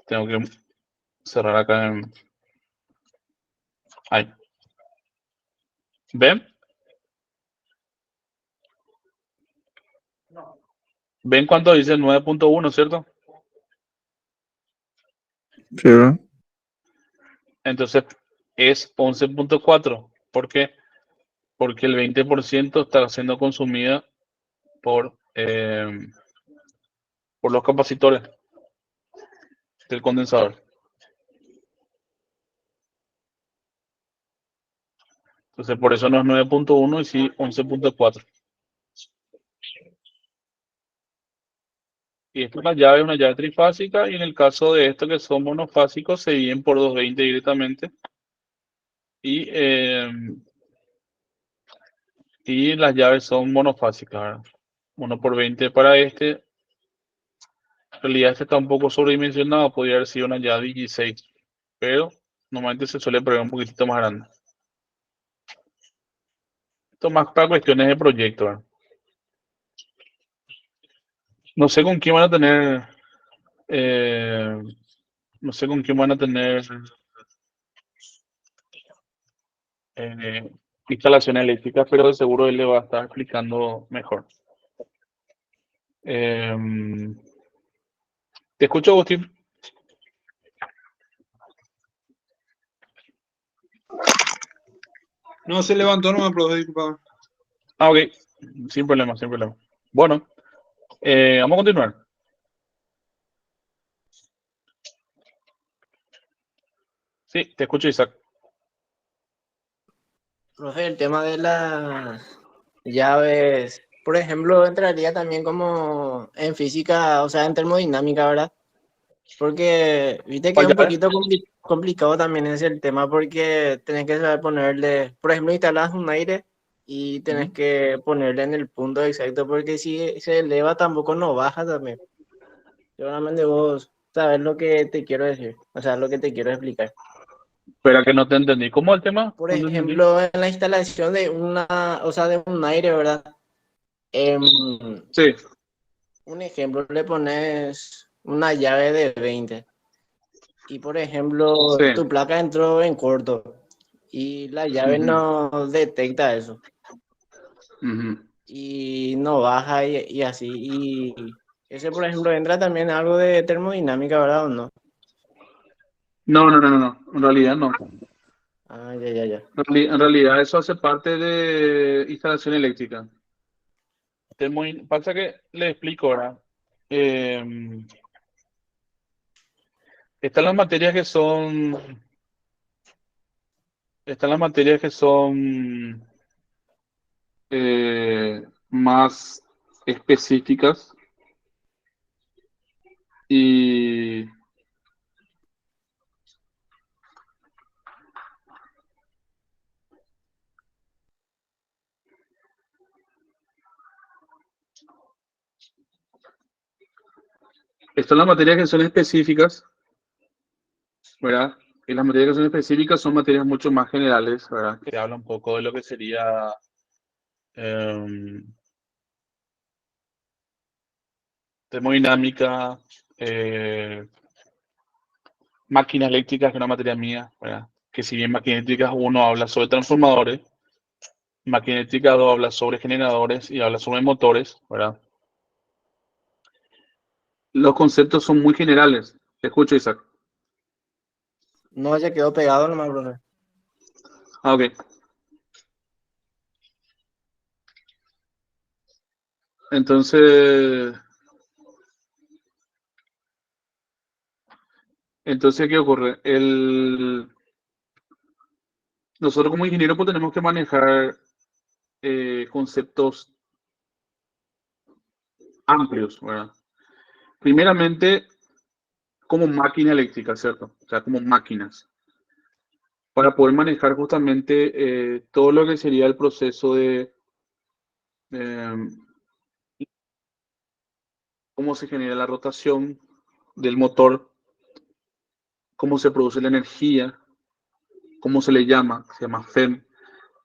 tengo que cerrar acá ahí. ¿Ven? ¿Ven cuánto dice? 9.1, ¿cierto? Sí, ¿verdad? Entonces es 11.4. ¿Por qué? Porque el 20% está siendo consumida por los capacitores del condensador. Entonces por eso no es 9.1 y sí 11.4. Y esta es una llave trifásica, y en el caso de estos que son monofásicos se dividen por 220 directamente. Y las llaves son monofásicas, ¿verdad? 1 por 20 para este. En realidad este está un poco sobredimensionado, podría haber sido una llave 16, pero normalmente se suele prever un poquitito más grande. Esto más para cuestiones de proyecto, ¿verdad? No sé con quién van a tener, eh, no sé con quién van a tener eh, instalaciones eléctricas, pero de seguro él le va a estar explicando mejor. Te escucho, Agustín. No, se levantó, no me profe, disculpa. Ok, sin problema, sin problema. Bueno, vamos a continuar. Sí, te escucho, Isaac. Profe, el tema de las llaves, por ejemplo, entraría también como en física, o sea, en termodinámica, ¿verdad? Porque viste que ¿Cuál es un llave? poquito complicado también ese el tema, porque tenés que saber ponerle, por ejemplo, instalas un aire y tenés que ponerle en el punto exacto, porque si se eleva tampoco no baja también. Seguramente vos sabes lo que te quiero decir, o sea, lo que te quiero explicar. Espera que no te entendí. ¿Cómo el tema? Por No te entendí. ejemplo, en la instalación de o sea, de un aire, ¿verdad? Em, Sí. un ejemplo, le pones una llave de 20 y, por ejemplo, Sí. tu placa entró en corto y la llave no detecta eso y no baja y así. Y ese, por ejemplo, entra también algo de termodinámica, ¿verdad o no? No. En realidad no. Ah, ya. En realidad eso hace parte de instalación eléctrica. Pasa que le explico ahora. Están las materias que son. Están las materias que son más específicas y están las materias que son específicas, ¿verdad? Y las materias que son específicas son materias mucho más generales, ¿verdad? Que habla un poco de lo que sería termodinámica, máquinas eléctricas, que es una materia mía, ¿verdad? Que si bien máquinas eléctricas uno habla sobre transformadores, máquina eléctrica 2 habla sobre generadores y habla sobre motores, ¿verdad? Los conceptos son muy generales. Te escucho, Isaac. No, ya quedó pegado nomás, brother. Ah, ok. Entonces, ¿qué ocurre? Nosotros como ingenieros pues, tenemos que manejar conceptos amplios, ¿verdad? Primeramente, como máquina eléctrica, ¿cierto? O sea, como máquinas. Para poder manejar justamente todo lo que sería el proceso de cómo se genera la rotación del motor, cómo se produce la energía, cómo se le llama, se llama FEM,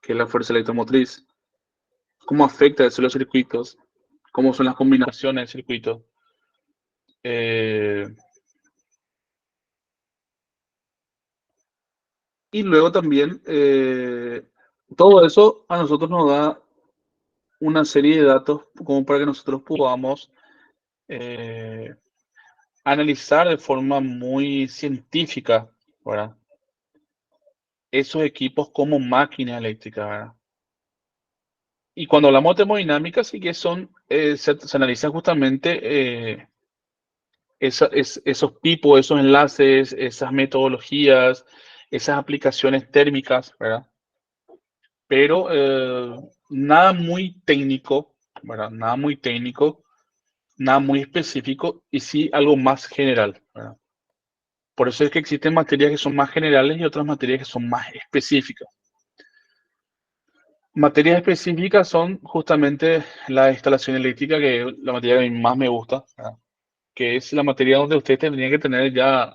que es la fuerza electromotriz, cómo afecta eso los circuitos, cómo son las combinaciones de circuitos. Y luego también todo eso a nosotros nos da una serie de datos como para que nosotros podamos analizar de forma muy científica, ¿verdad? Esos equipos como máquina eléctrica, ¿verdad? Y cuando hablamos de termodinámica, sí que son, se analizan justamente esos pipos, esos enlaces, esas metodologías, esas aplicaciones térmicas, ¿verdad? Pero nada muy técnico, ¿verdad? Nada muy técnico, nada muy específico y sí algo más general, ¿verdad? Por eso es que existen materias que son más generales y otras materias que son más específicas. Materias específicas son justamente la instalación eléctrica, que es la materia que a mí más me gusta, ¿verdad? Que es la materia donde ustedes tendrían que tener ya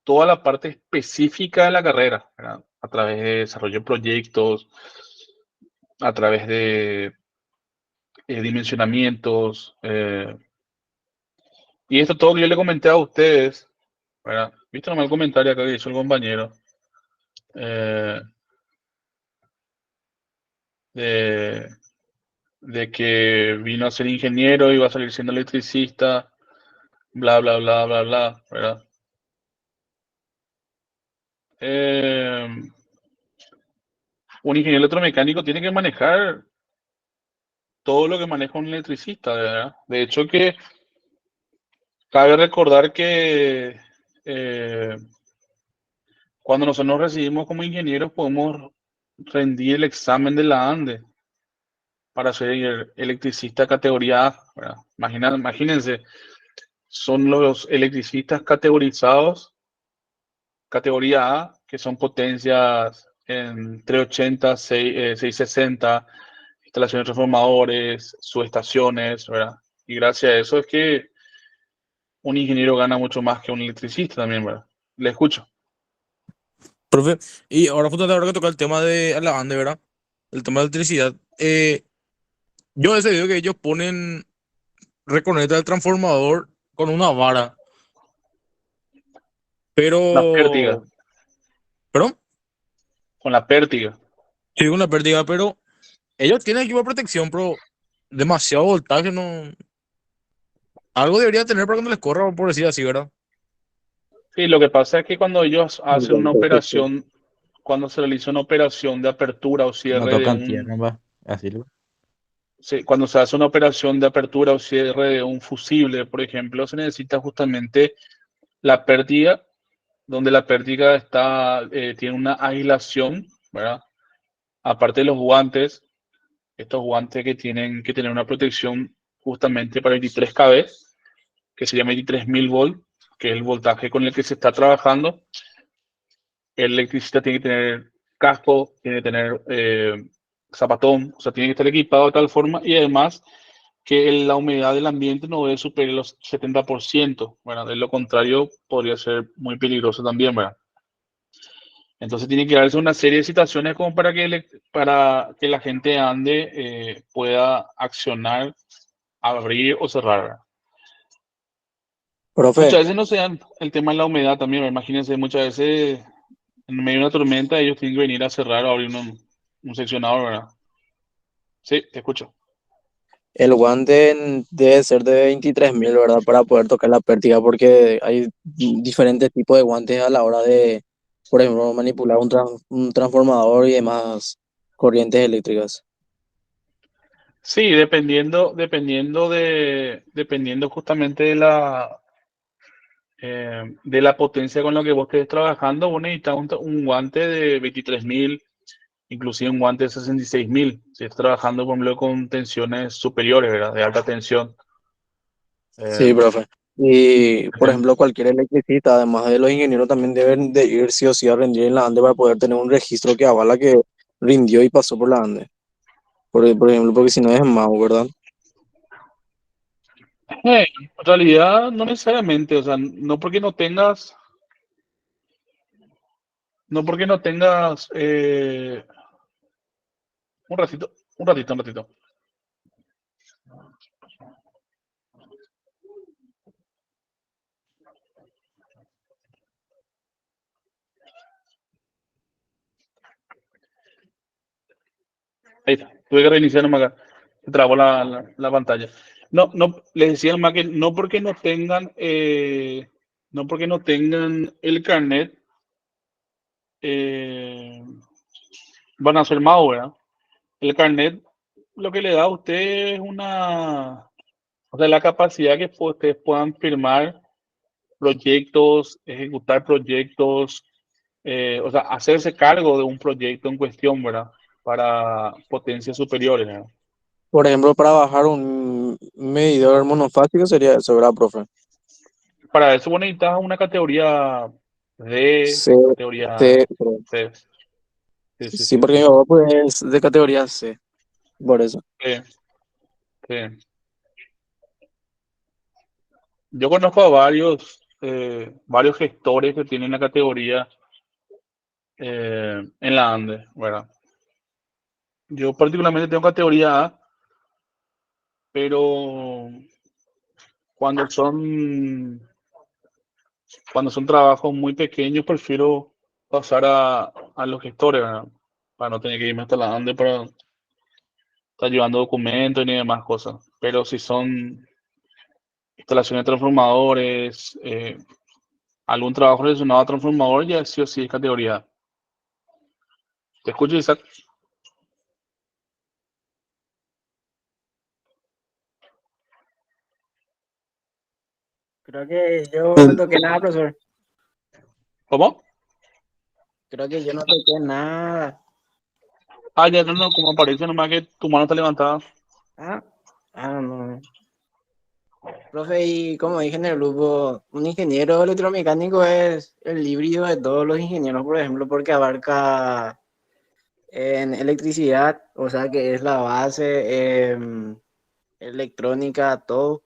toda la parte específica de la carrera, ¿verdad? A través de desarrollo de proyectos, a través de dimensionamientos. Y esto todo que yo le comenté a ustedes, ¿verdad? ¿Viste nomás el comentario acá que hizo el compañero? De, de que vino a ser ingeniero y va a salir siendo electricista, bla, bla, bla, bla, bla, ¿verdad? Un ingeniero electromecánico tiene que manejar todo lo que maneja un electricista, ¿verdad? De hecho que cabe recordar que cuando nosotros nos recibimos como ingenieros podemos rendir el examen de la ANDE para ser electricista categoría A, ¿verdad? Imagínense, son los electricistas categorizados, categoría A, que son potencias entre 80, 660, instalaciones de transformadores, subestaciones, ¿verdad? Y gracias a eso es que un ingeniero gana mucho más que un electricista también, ¿verdad? Le escucho. Profe, y ahora justamente ahora que toca el tema de la banda, ¿verdad? El tema de electricidad. Yo a veces veo que ellos ponen reconecta el transformador con una vara, La pértiga, pero... ¿Perdón? con la pértiga. Sí, una pérdida, pero ellos tienen equipo de protección, pero demasiado voltaje, no... Algo debería tener para que no les corra, por decir así, ¿verdad? Sí, lo que pasa es que cuando ellos hacen una operación, cuando se realiza una operación de apertura o No cierre de tocan un, tierra, va. Así lo. cuando se hace una operación de apertura o cierre de un fusible, por ejemplo, se necesita justamente la pértiga, donde la pértiga está, tiene una aislación, ¿verdad? aparte de los guantes, estos guantes que tienen que tener una protección justamente para 23 kV, que se llama 23.000 volt, que es el voltaje con el que se está trabajando. El electricista tiene que tener casco, tiene que tener zapatón, o sea, tiene que estar equipado de tal forma, y además que la humedad del ambiente no debe superar los 70%, ¿verdad? De lo contrario, podría ser muy peligroso también, ¿verdad? Entonces tiene que darse una serie de situaciones como para que la gente ande pueda accionar, abrir o cerrar, ¿verdad? Profe, Muchas veces no se dan el tema de la humedad también, ¿verdad? Imagínense, muchas veces en medio de una tormenta ellos tienen que venir a cerrar o abrir un seccionador, ¿verdad? Sí, te escucho. el guante debe ser de 23.000, ¿verdad? Para poder tocar la pértiga, porque hay diferentes tipos de guantes a la hora de, por ejemplo, manipular un transformador y demás corrientes eléctricas. Sí, dependiendo justamente de la potencia con la que vos estés trabajando, vos necesitas un guante de 23.000, inclusive un guante de 66.000, si estás trabajando, por ejemplo, con tensiones superiores, ¿verdad? De alta tensión. Sí, Eh, profe. Y, por depende. ejemplo, cualquier electricista, además de los ingenieros, también deben de ir sí o sí a rendir en la ANDE para poder tener un registro que avala que rindió y pasó por la ANDE. Por ejemplo, porque si no es MAU, ¿verdad? En realidad, no necesariamente, o sea, no porque no tengas, un ratito. Ahí está, tuve que reiniciar nomás acá. Se trabó la pantalla. No, no, les decía nomás que no porque no tengan el carnet, eh, van a ser magos, ¿verdad? El carnet lo que le da a usted es o sea, la capacidad que ustedes puedan firmar proyectos, ejecutar proyectos, o sea, hacerse cargo de un proyecto en cuestión, ¿verdad? Para potencias superiores, ¿verdad? Por ejemplo, para bajar un medidor monofásico sería eso, ¿verdad, profe? Para eso vos necesitas una categoría D, C, categoría C, creo. C. Sí, sí, Sí, sí, porque sí. mi papá pues, es de categoría C, por eso. Sí, sí. Yo conozco a varios gestores que tienen la categoría en la ANDE, ¿verdad? Yo particularmente tengo categoría A, pero cuando son, cuando son trabajos muy pequeños prefiero pasar a los gestores, ¿verdad? Para no tener que irme hasta la ANDE para estar llevando documentos ni demás cosas. Pero si son instalaciones de transformadores, algún trabajo relacionado a transformador, ya sí o sí es categoría A. ¿Te escucho, Isaac? Creo que yo no toqué nada, profesor. ¿Cómo? Creo que yo no toqué nada. Ah, ya no, como aparece nomás que tu mano está levantada. Ah, no. Profe, y como dije en el grupo, un ingeniero electromecánico es el híbrido de todos los ingenieros, por ejemplo, porque abarca en electricidad, o sea que es la base, electrónica, todo.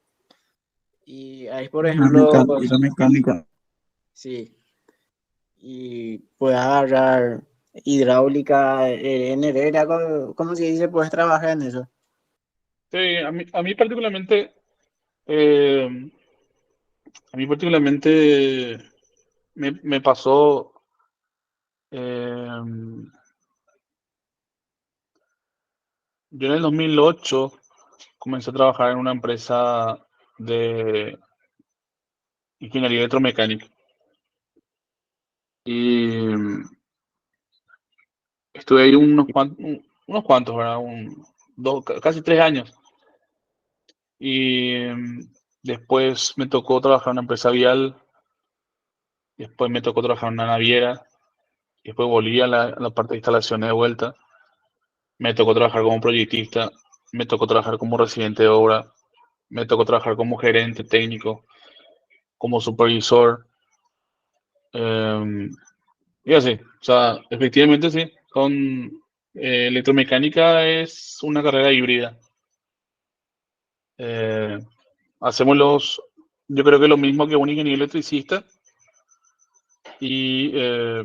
Y ahí, por ejemplo, Hidromecánica. sí, y puedes agarrar hidráulica, en herrera, ¿cómo se dice? Puedes trabajar en eso. Sí, eh, a mí particularmente me pasó, eh, yo en el 2008 comencé a trabajar en una empresa de ingeniería electromecánica y estuve ahí unos cuantos, ¿verdad? Casi 3 años. Y después me tocó trabajar en una empresa vial, después me tocó trabajar en una naviera, y después volví a la parte de instalaciones de vuelta. me tocó trabajar como proyectista, me tocó trabajar como residente de obra, me tocó trabajar como gerente técnico, como supervisor, em, y así. O sea, efectivamente sí, electromecánica es una carrera híbrida. Eh, hacemos yo creo que lo mismo que un ingeniero electricista y, eh,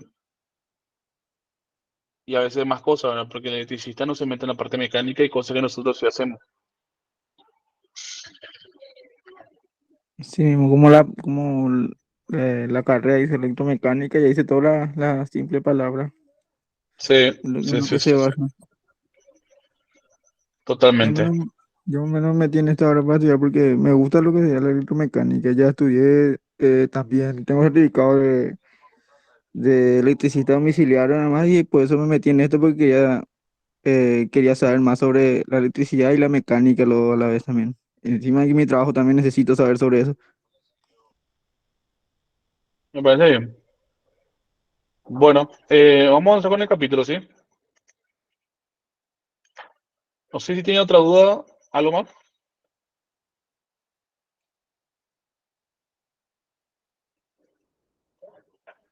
y a veces más cosas, ¿verdad? Porque el electricista no se mete en la parte mecánica y cosas que nosotros sí hacemos. Sí mismo, la carrera dice electromecánica y dice toda la simple palabra, Sí, lo que sí, en lo sí, que se sí, sí, basa. Yo totalmente. menos, yo menos metí en esta hora para estudiar porque me gusta lo que sería la electromecánica. Ya estudié también, tengo certificado de electricista domiciliario nada más y por eso me metí en esto porque ya quería saber más sobre la electricidad y la mecánica luego a la vez también. Encima de que mi trabajo también necesito saber sobre eso. Me parece bien. Bueno, vamos a avanzar con el capítulo, ¿sí? No sé si tiene otra duda, algo más.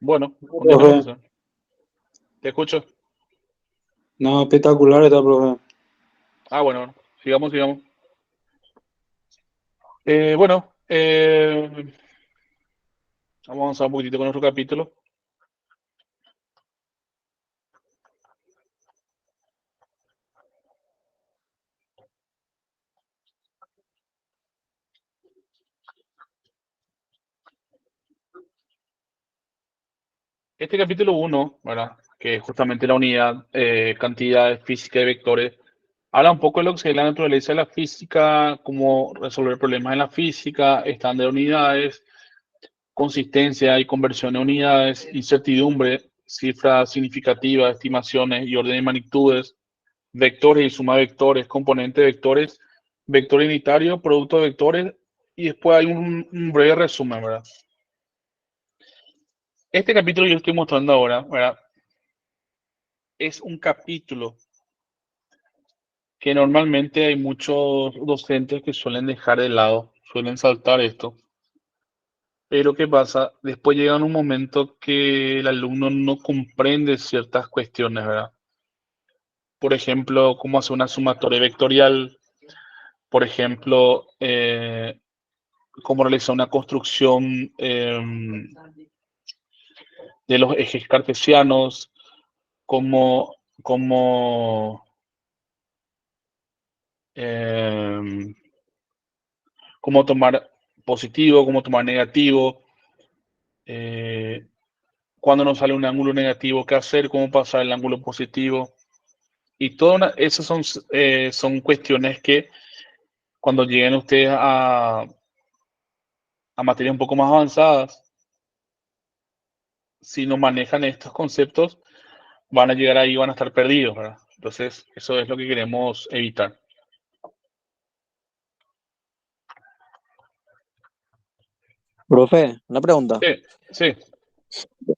Bueno, continuamos Profe. entonces. Te escucho. No, espectacular está, profe. Ah, bueno, sigamos, sigamos. Bueno, vamos a avanzar un poquitito con nuestro capítulo. Este capítulo 1, ¿verdad? Que es justamente la unidad, cantidad física de vectores, habla un poco de lo que es la naturaleza de la física, cómo resolver problemas en la física, estándar de unidades, consistencia y conversión de unidades, incertidumbre, cifras significativas, estimaciones y orden de magnitudes, vectores y suma de vectores, componente de vectores, vector unitario, producto de vectores, y después hay un breve resumen, ¿verdad? Este capítulo que yo estoy mostrando ahora, ¿verdad? Es un capítulo que normalmente hay muchos docentes que suelen dejar de lado, suelen saltar esto. Pero ¿qué pasa? Después llega un momento que el alumno no comprende ciertas cuestiones, ¿verdad? Por ejemplo, cómo hacer una sumatoria vectorial, por ejemplo, cómo realizar una construcción de los ejes cartesianos, cómo, em, cómo tomar positivo, cómo tomar negativo, eh, cuando nos sale un ángulo negativo, qué hacer, cómo pasar el ángulo positivo. Y todas esas son cuestiones que cuando lleguen ustedes a materias un poco más avanzadas, si no manejan estos conceptos, van a llegar ahí y van a estar perdidos, ¿verdad? Entonces, eso es lo que queremos evitar. Profe, una pregunta. Sí, sí.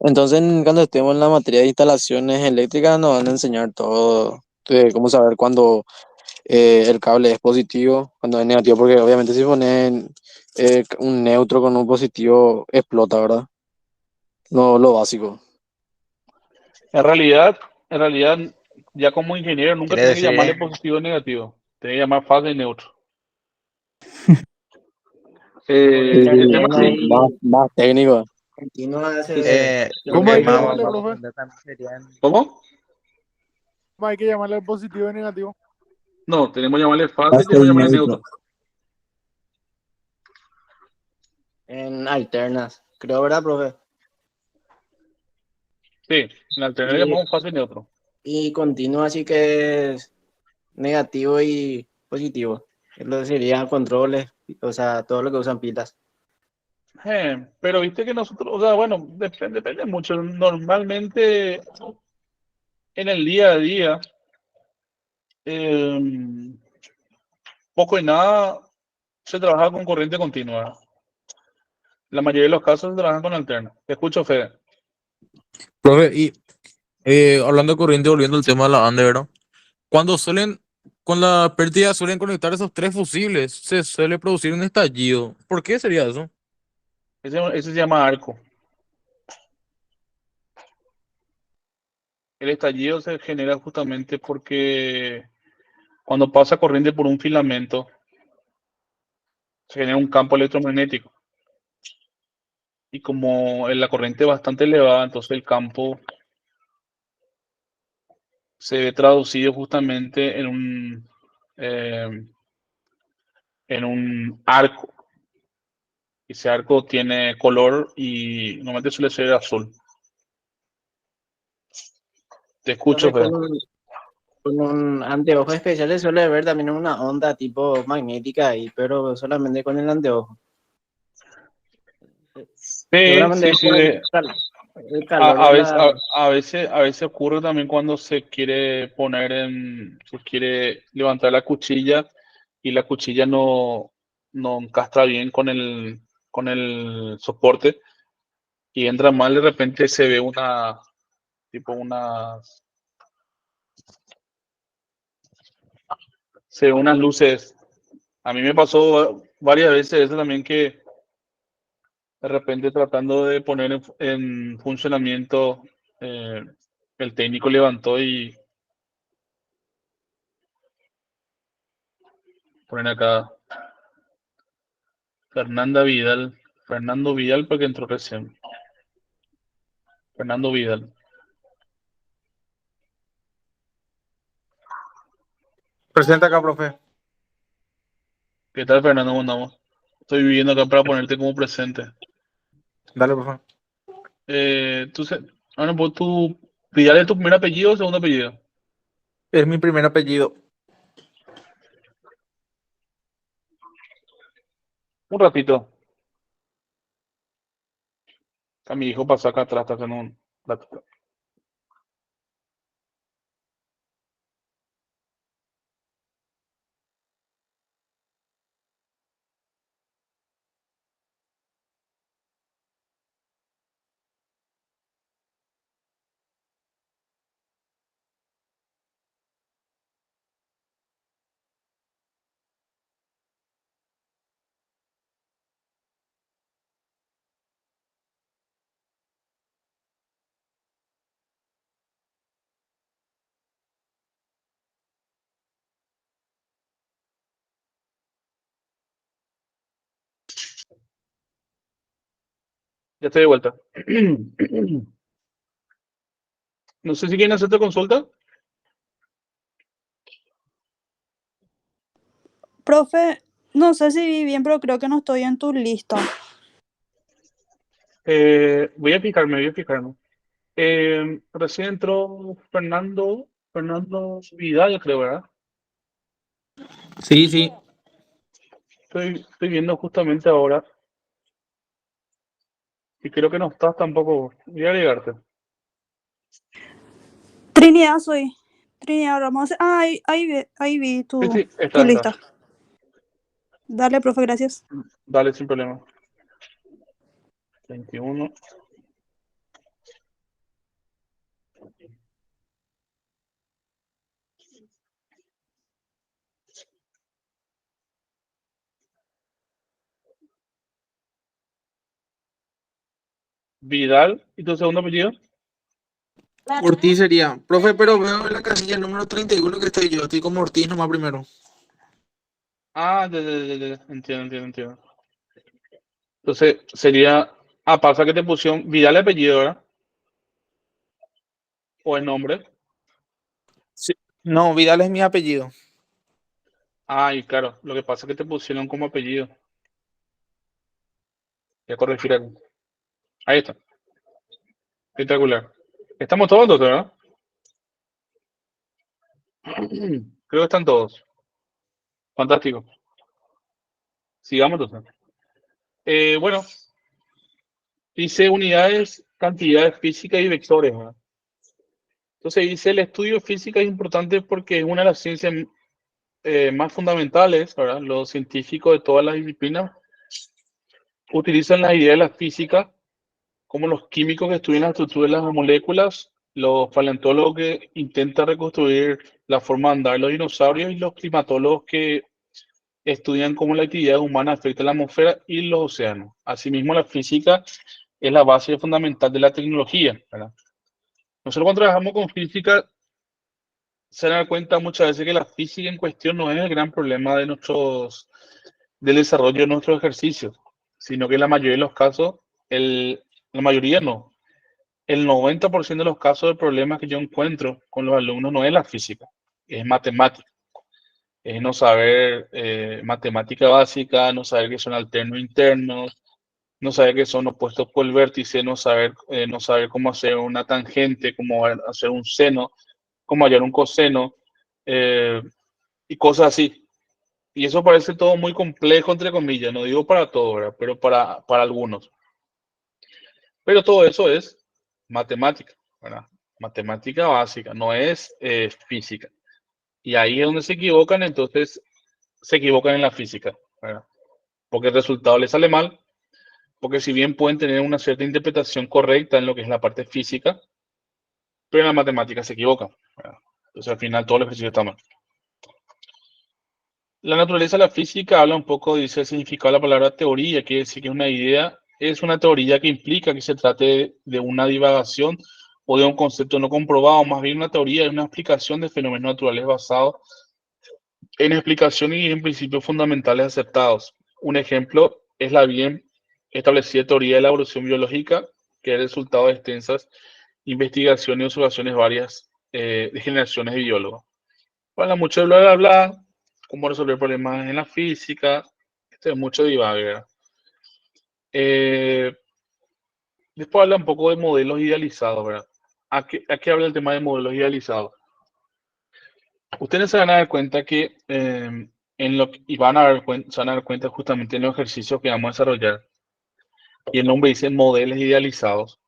Entonces, cuando estemos en la materia de instalaciones eléctricas, nos van a enseñar todo de cómo saber cuándo el cable es positivo, cuando es negativo, porque obviamente si ponen un neutro con un positivo, explota, ¿verdad? Lo básico. En realidad, ya como ingeniero nunca Quiere tenés que decir, llamarle positivo o negativo. Tenés que llamar fase y neutro. Sí, Porque El sí, tema también sí. hay más técnico. continuas lo ¿Cómo que hay que más de llamarle, vamos a profe? aprender también serían, ¿Cómo? ¿Cómo hay que llamarle al positivo y negativo? No, tenemos que llamarle fase y Base tenemos y que llamarle neutro. neutro. en alternas, creo, ¿verdad, profe? Sí, en la alternativa Y, llamamos fase y neutro. y continua así que es negativo y positivo. Lo que serían controles, o sea, todo lo que usan pilas. Pero viste que nosotros, o sea, bueno, depende mucho. Normalmente en el día a día, eh, poco y nada se trabaja con corriente continua. La mayoría de los casos se trabajan con alterna. Te escucho, Fede. Profe, y hablando de corriente, volviendo al tema de la ANDE, ¿verdad? Cuando suelen, con la pérdida suelen conectar esos tres fusibles, se suele producir un estallido. ¿Por qué sería eso? Ese se llama arco. El estallido se genera justamente porque cuando pasa corriente por un filamento, se genera un campo electromagnético. Y como la corriente es bastante elevada, entonces el campo se ve traducido justamente en un arco. Ese arco tiene color y normalmente suele ser azul. Te escucho, Entonces, Fede. con un anteojo especial se suele ver también una onda tipo magnética ahí, pero solamente con el anteojo. Sí, Seguramente sí, es sí. por el calor A de veces, la... a veces ocurre también cuando se quiere se quiere levantar la cuchilla y la cuchilla no encastra bien con el soporte y entra mal, de repente se ve se ve unas luces. A mí me pasó varias veces eso también, que de repente tratando de poner en funcionamiento, el técnico levantó y ponen acá Fernando Vidal porque entró recién. Fernando Vidal. Presente acá, profe. ¿Qué tal, Fernando? ¿Cómo andamos? Estoy viviendo acá para ponerte como presente. Dale, profe. Tú, bueno, pues Vidal es tu primer apellido o segundo apellido. Es mi primer apellido. Un ratito. A mi hijo pasó acá atrás, está haciendo un ratito. Ya estoy de vuelta. No sé si quieren hacerte consulta. Profe, no sé si vi bien, pero creo que no estoy en tu lista. Voy a fijarme. Recién entró Fernando Vidal, yo creo, ¿verdad? Sí, sí. Estoy viendo justamente ahora y creo que no estás tampoco. Voy a agregarte. Trinidad soy. Trinidad Ramos. Ah, ahí vi Sí, sí, tu está. lista. Dale, profe, gracias. Dale, sin problema. 21. Vidal, ¿y tu segundo apellido? Ortiz sería. Profe, pero veo en la casilla número 31 que estoy yo. Estoy como Ortiz nomás primero. Ah, entiendo. Entonces sería, pasa que te pusieron Vidal el apellido, ¿verdad? O el nombre. Sí. No, Vidal es mi apellido. Y claro, lo que pasa es que te pusieron como apellido. Voy a corregir algo. Ahí está. Espectacular. Estamos todos entonces, ¿verdad? Creo que están todos. Fantástico. Sigamos entonces. Bueno, dice unidades, cantidades físicas y vectores, ¿verdad? Entonces dice el estudio de física es importante porque es una de las ciencias más fundamentales, ¿verdad? Los científicos de todas las disciplinas utilizan las ideas de la física, como los químicos que estudian la estructura de las moléculas los paleontólogos que intentan reconstruir la forma de andar de los dinosaurios y los climatólogos que estudian cómo la actividad humana afecta la atmósfera y los océanos. Asimismo, la física es la base fundamental de la tecnología, ¿verdad? Nosotros cuando trabajamos con física, se dan cuenta muchas veces que la física en cuestión no es el gran problema del desarrollo de nuestros ejercicios, sino que en la mayoría de los casos, la mayoría no, el 90% de los casos de problemas que yo encuentro con los alumnos no es la física, es matemática. Es no saber matemática básica, no saber qué son alternos e internos, no saber qué son opuestos por el vértice, no saber cómo hacer una tangente, cómo hacer un seno, cómo hallar un coseno, eh, y cosas así. Y eso parece todo muy complejo, entre comillas, no digo para todos, ¿verdad? Pero para algunos. Pero todo eso es matemática, ¿verdad? Matemática básica, no es física. Y ahí es donde se equivocan, entonces se equivocan en la física, ¿verdad? Porque el resultado les sale mal, porque si bien pueden tener una cierta interpretación correcta en lo que es la parte física, pero en la matemática se equivocan, ¿verdad? Entonces al final todo el ejercicio está mal. La naturaleza de la física habla un poco, dice el significado de la palabra teoría, quiere decir que una idea es una teoría que implica que se trate de una divagación o de un concepto no comprobado, más bien una teoría es una explicación de fenómenos naturales basado en explicaciones y en principios fundamentales aceptados. Un ejemplo es la bien establecida teoría de la evolución biológica, que es el resultado de extensas investigaciones y observaciones varias de generaciones de biólogos. Habla mucho de bla, bla, bla, cómo resolver problemas en la física, esto es mucho divague, ¿verdad? Eh, Después habla un poco de modelos idealizados, ¿verdad? ¿A qué habla el tema de modelos idealizados? Ustedes se van a dar cuenta que y se van a dar cuenta justamente en los ejercicios que vamos a desarrollar, y el nombre dice modelos idealizados,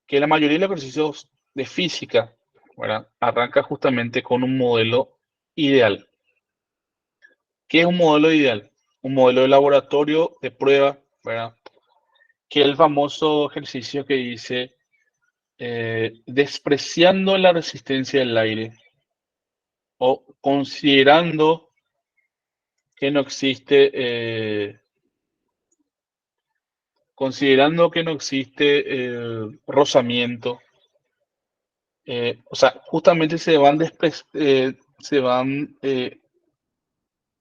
que la mayoría de los ejercicios de física, ¿verdad? Arranca justamente con un modelo ideal. ¿Qué es un modelo ideal? Un modelo de laboratorio de prueba, ¿verdad? Que es el famoso ejercicio que dice, despreciando la resistencia del aire o eh, considerando que no existe rozamiento, o sea, justamente se van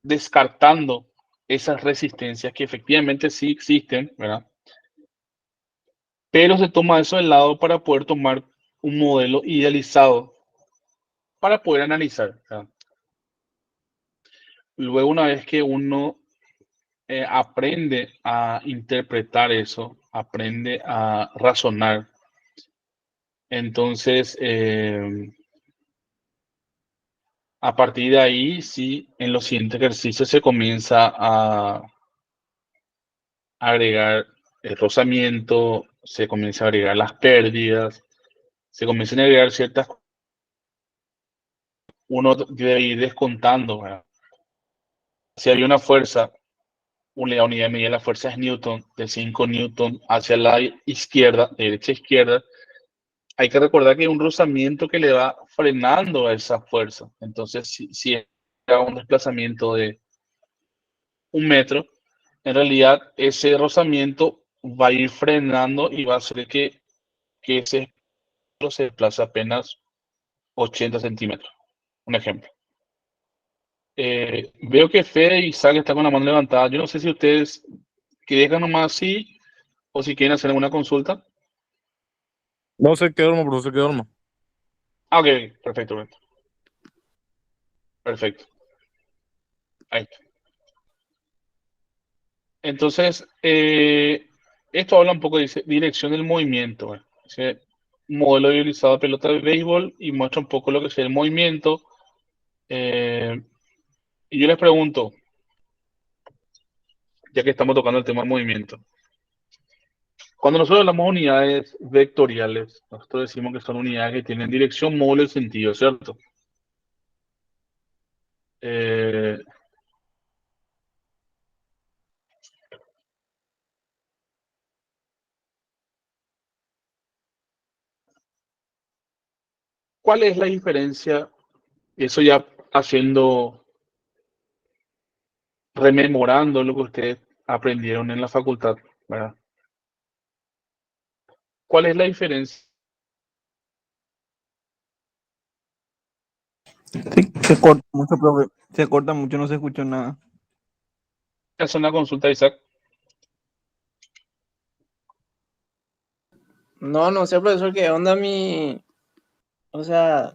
descartando esas resistencias que efectivamente sí existen, ¿verdad? Pero se toma eso de lado para poder tomar un modelo idealizado para poder analizar, ¿verdad? Luego, una vez que uno aprende a interpretar eso, aprende a razonar, entonces a partir de ahí, sí, en los siguientes ejercicios se comienza a agregar el rozamiento, se comienza a agregar las pérdidas, se comienzan a agregar ciertas, uno debe ir descontando, ¿verdad? Si hay una fuerza, la unidad de medida de la fuerza es Newton, de 5 Newton hacia la izquierda, de derecha a izquierda, hay que recordar que hay un rozamiento que le va frenando a esa fuerza. Entonces, si es un desplazamiento de 1 metro, en realidad ese rozamiento va a ir frenando y va a hacer que ese metro se desplace apenas 80 centímetros. Un ejemplo. Veo que Fede y Isaac están con la mano levantada. Yo no sé si ustedes quieren nomás así o si quieren hacer alguna consulta. No sé qué duermo, profesor, qué duermo. Ah, ok, perfecto, perfecto. Perfecto. Ahí está. Entonces, esto habla un poco de dirección del movimiento. Dice, un modelo idealizado de pelota de béisbol y muestra un poco lo que es el movimiento. Y yo les pregunto, ya que estamos tocando el tema del movimiento, cuando nosotros hablamos de unidades vectoriales, nosotros decimos que son unidades que tienen dirección, módulo y sentido, ¿cierto? Eh, ¿Cuál es la diferencia? Eso ya haciendo, rememorando lo que ustedes aprendieron en la facultad, ¿verdad? ¿Cuál es la diferencia? Se corta mucho, profe. Se corta mucho, no se escucha nada. Hacer una consulta, Isaac. No sé, profesor, qué onda mi... O sea,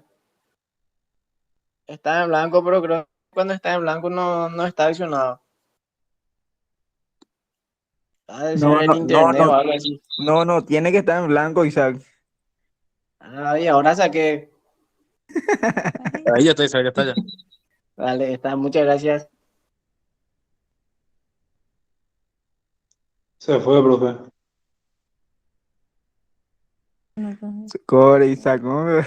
está en blanco, pero creo que cuando está en blanco no está accionado. Ha de ser el internet o algo así. No, tiene que estar en blanco, Isaac. Ah, y ahora saqué. Ahí ya está, Isaac, ya está ya. Vale, está, muchas gracias. Se fue, profe. Corre, Isaac, ¿cómo me-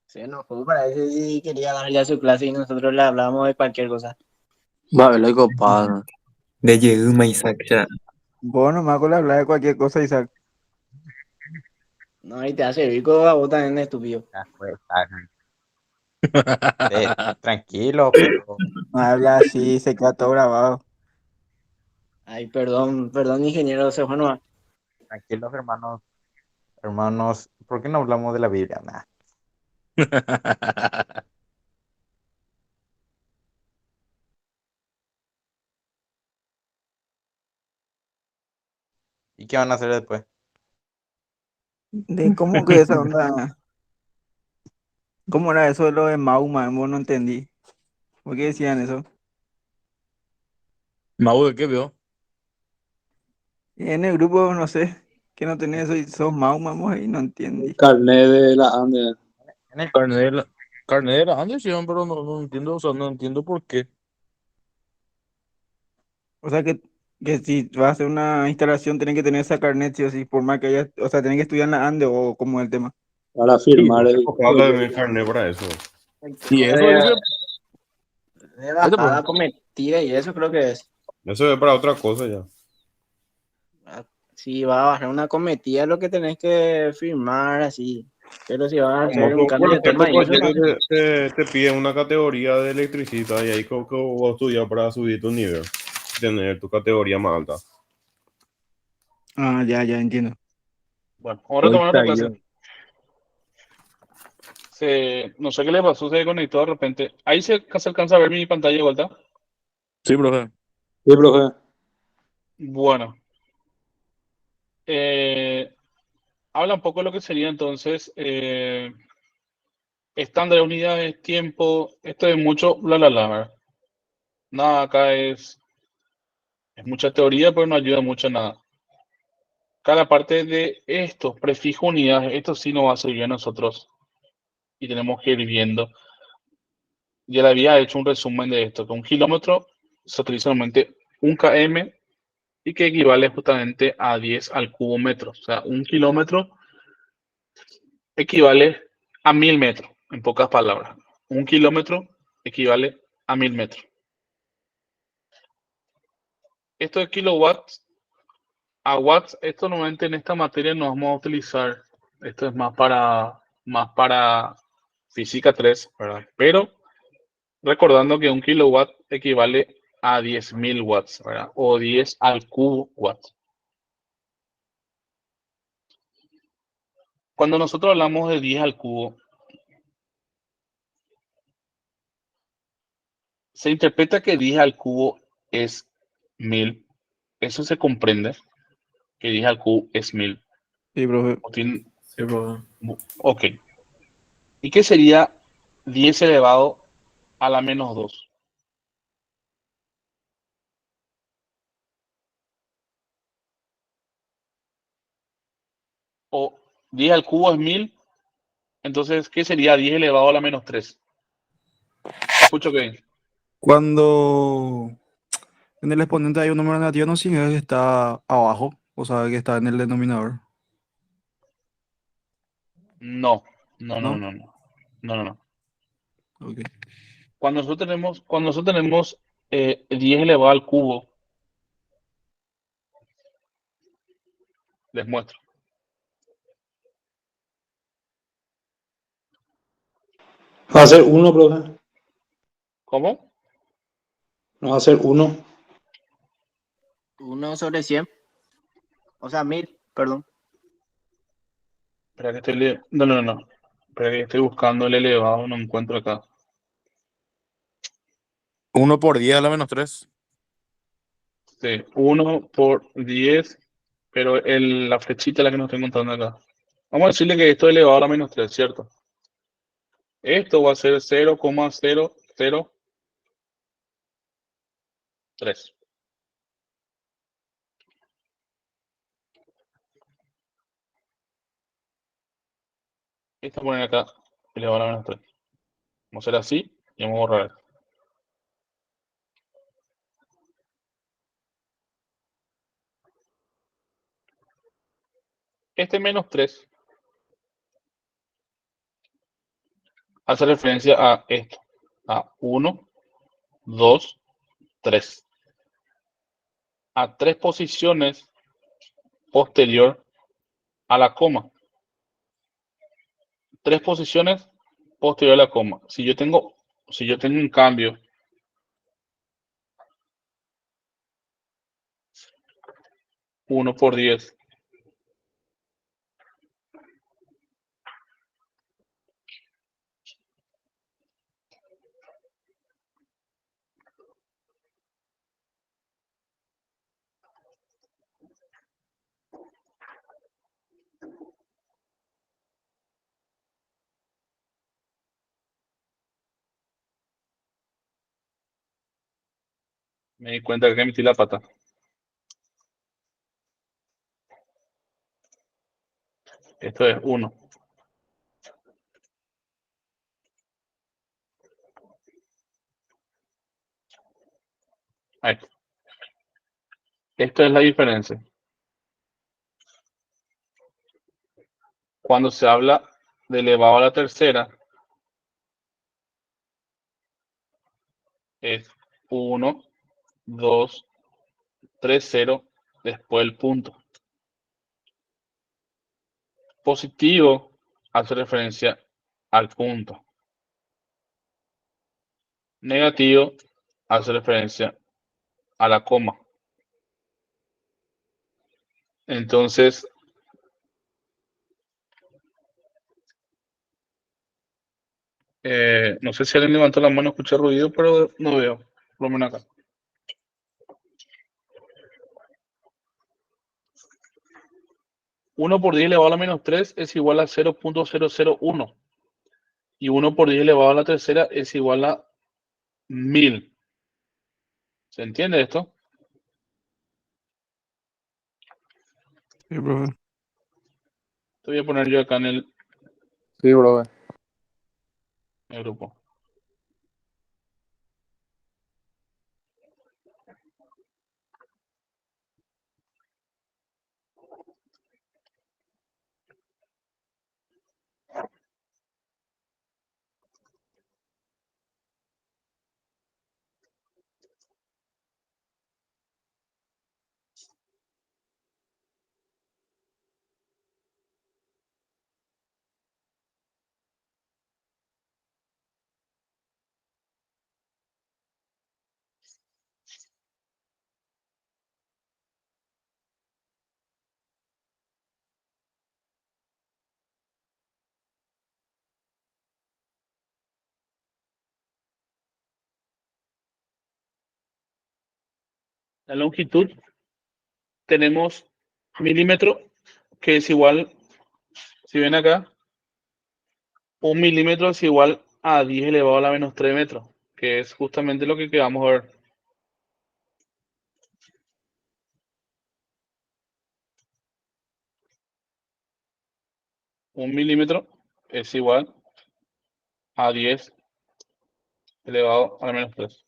Se enojó, parece sí quería dar ya su clase y nosotros le hablábamos de cualquier cosa. Va a ver lo copado. De Yehuma Isaac ya. Vos nomás con la hablar de cualquier cosa, Isaac. No, y te hace rico a vos también, estúpido. Ya fue, tranquilo, pero No habla así, se queda todo grabado. Ay, perdón, ingeniero, se fue nomás. tranquilos, hermanos, ¿por qué no hablamos de la Biblia? Nah. ¿Y qué van a hacer después? De cómo que esa onda. ¿Cómo era eso de lo de Mauma? Vos no entendí. ¿Por qué decían eso? Mau, ¿de qué veo? En el grupo, no sé, que no tenés eso y sos Mauma, vos ahí no entendí. Carnet de la ANDE. En el Carnet de la Andes, pero no entiendo, o sea, no entiendo por qué. O sea que si vas a hacer una instalación, tenés que tener esa carnet, sí o sí, por más que haya, o sea, tenés que estudiar en la ANDE o como es el tema. Para Sí, firmar el... Ojalá de mi carnet para eso. y eso De, dice, de este bajada pues, cometida y eso creo que es. Eso es para otra cosa ya. Si vas a bajar una cometida, lo que tenés que firmar así. Pero si vas a hacer un Como cambio de cualquier tema y eso no. proyecto te piden una categoría de electricista y ahí como que vos estudias para subir tu nivel, tener tu categoría más alta. Ah, ya entiendo. Bueno, ahora hoy tomar otra está clase. No sé qué le pasó, se desconectó de repente. Ahí se alcanza a ver mi pantalla de vuelta. Sí, profe. Sí, profe. Bueno, habla un poco de lo que sería entonces estándar de unidades, tiempo, esto es mucho ¿verdad? Nada, acá es mucha teoría, pero no ayuda mucho a nada. Cada parte de estos prefijos unidades, esto sí nos va a servir a nosotros y tenemos que ir viendo. Ya le había hecho un resumen de esto, que un kilómetro se utiliza normalmente un km y que equivale justamente a 10 al cubo metro. O sea, un kilómetro equivale a 1000 metros, en pocas palabras. Un kilómetro equivale a 1000 metros. Esto de kilowatts a watts, esto normalmente en esta materia no vamos a utilizar. Esto es más para física 3, ¿verdad? Pero recordando que un kilowatt equivale a 10.000 watts, ¿verdad? O 10 al cubo watts. Cuando nosotros hablamos de 10 al cubo, se interpreta que 10 al cubo es 1000. Eso se comprende, que 10 al cubo es 1000. Sí, profe. Sí, profe. Ok. ¿Y qué sería 10 elevado a la menos 2? O 10 al cubo es 1000. Entonces, ¿qué sería 10 elevado a la menos 3? Escucho que Cuando en el exponente hay un número negativo, no significa que está abajo, o sea, que está en el denominador, no, no, no, ¿no? no, no, no, no, no. Ok. Cuando nosotros tenemos 10 elevado al cubo, Les muestro. Va a ser 1, profe. ¿Cómo? No va a ser 1. 1/100. O sea, 1000, perdón. Espera que estoy no. Espera que estoy buscando el elevado, no encuentro acá. 1 por 10 a la menos 3. Sí, 1 por 10, pero la flechita es la que no estoy encontrando acá. Vamos a decirle que esto es elevado a la menos 3, ¿cierto? Esto va a ser 0,003. Esto poner acá elevado a la menos 3. Vamos a hacer así y vamos a borrar esto. Este menos 3 hace referencia a esto. A 1, 2, 3. A 3 posiciones posterior a la coma. 3 posiciones posterior a la coma. Si yo tengo un cambio 1 por 10, me di cuenta que metí la pata. Esto es 1. Ahí. Esto es la diferencia. Cuando se habla de elevado a la tercera, es 1, 2, 3, 0, después el punto. Positivo hace referencia al punto. Negativo hace referencia a la coma. Entonces, no sé si alguien levantó la mano, escuché ruido, pero no veo. Por lo menos acá. Uno por 10 elevado a la menos 3 es igual a 0,001. Y 1 por 10 elevado a la tercera es igual a 1000. ¿Se entiende esto? Sí, profe. Te voy a poner yo acá en el Sí, profe. grupo. La longitud tenemos milímetro, que es igual, si ven acá, 1 milímetro es igual a 10 elevado a la menos 3 metros, que es justamente lo que vamos a ver. Un milímetro es igual a 10 elevado a la menos 3,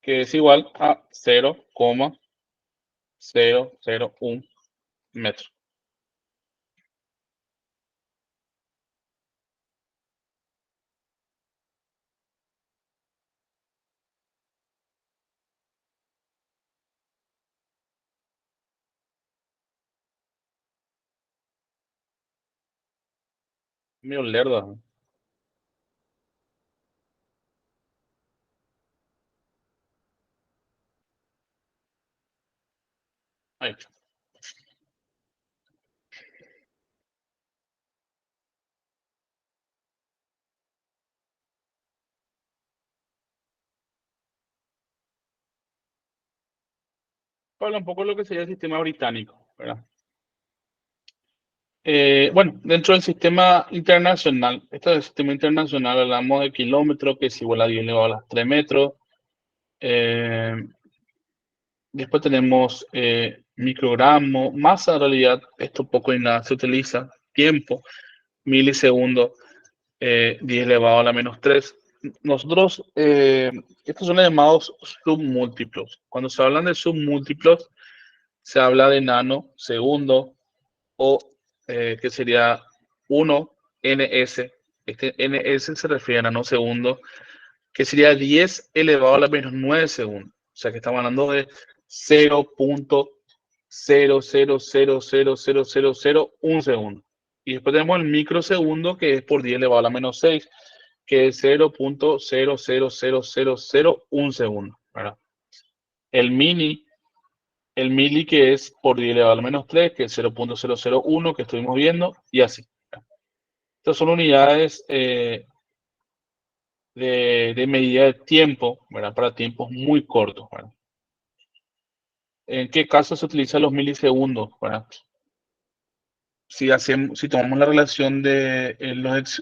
que es igual a 0,001 metro. Medio lerda. Ahí. Habla un poco de lo que sería el sistema británico, ¿verdad? Bueno, dentro del sistema internacional, esto del sistema internacional hablamos de kilómetros, que es igual a 10 elevado a las 3 metros. Después tenemos microgramo, masa, en realidad esto poco y nada se utiliza. Tiempo, milisegundos, 10 elevado a la menos 3. Nosotros, estos son llamados submúltiplos. Cuando se hablan de submúltiplos, se habla de nanosegundos o que sería 1 ns. Este ns se refiere a nanosegundos, que sería 10 elevado a la menos 9 segundos. O sea que estamos hablando de 0.000000001 segundo. Y después tenemos el microsegundo, que es por 10 elevado a la menos 6, que es 0.0000001 segundo, ¿verdad? El mili, que es por 10 elevado a la menos 3, que es 0.001, que estuvimos viendo, y así. Estas son unidades de medida de tiempo, ¿verdad? Para tiempos muy cortos, ¿verdad? ¿En qué caso se utilizan los milisegundos? ¿Verdad? Si tomamos la relación de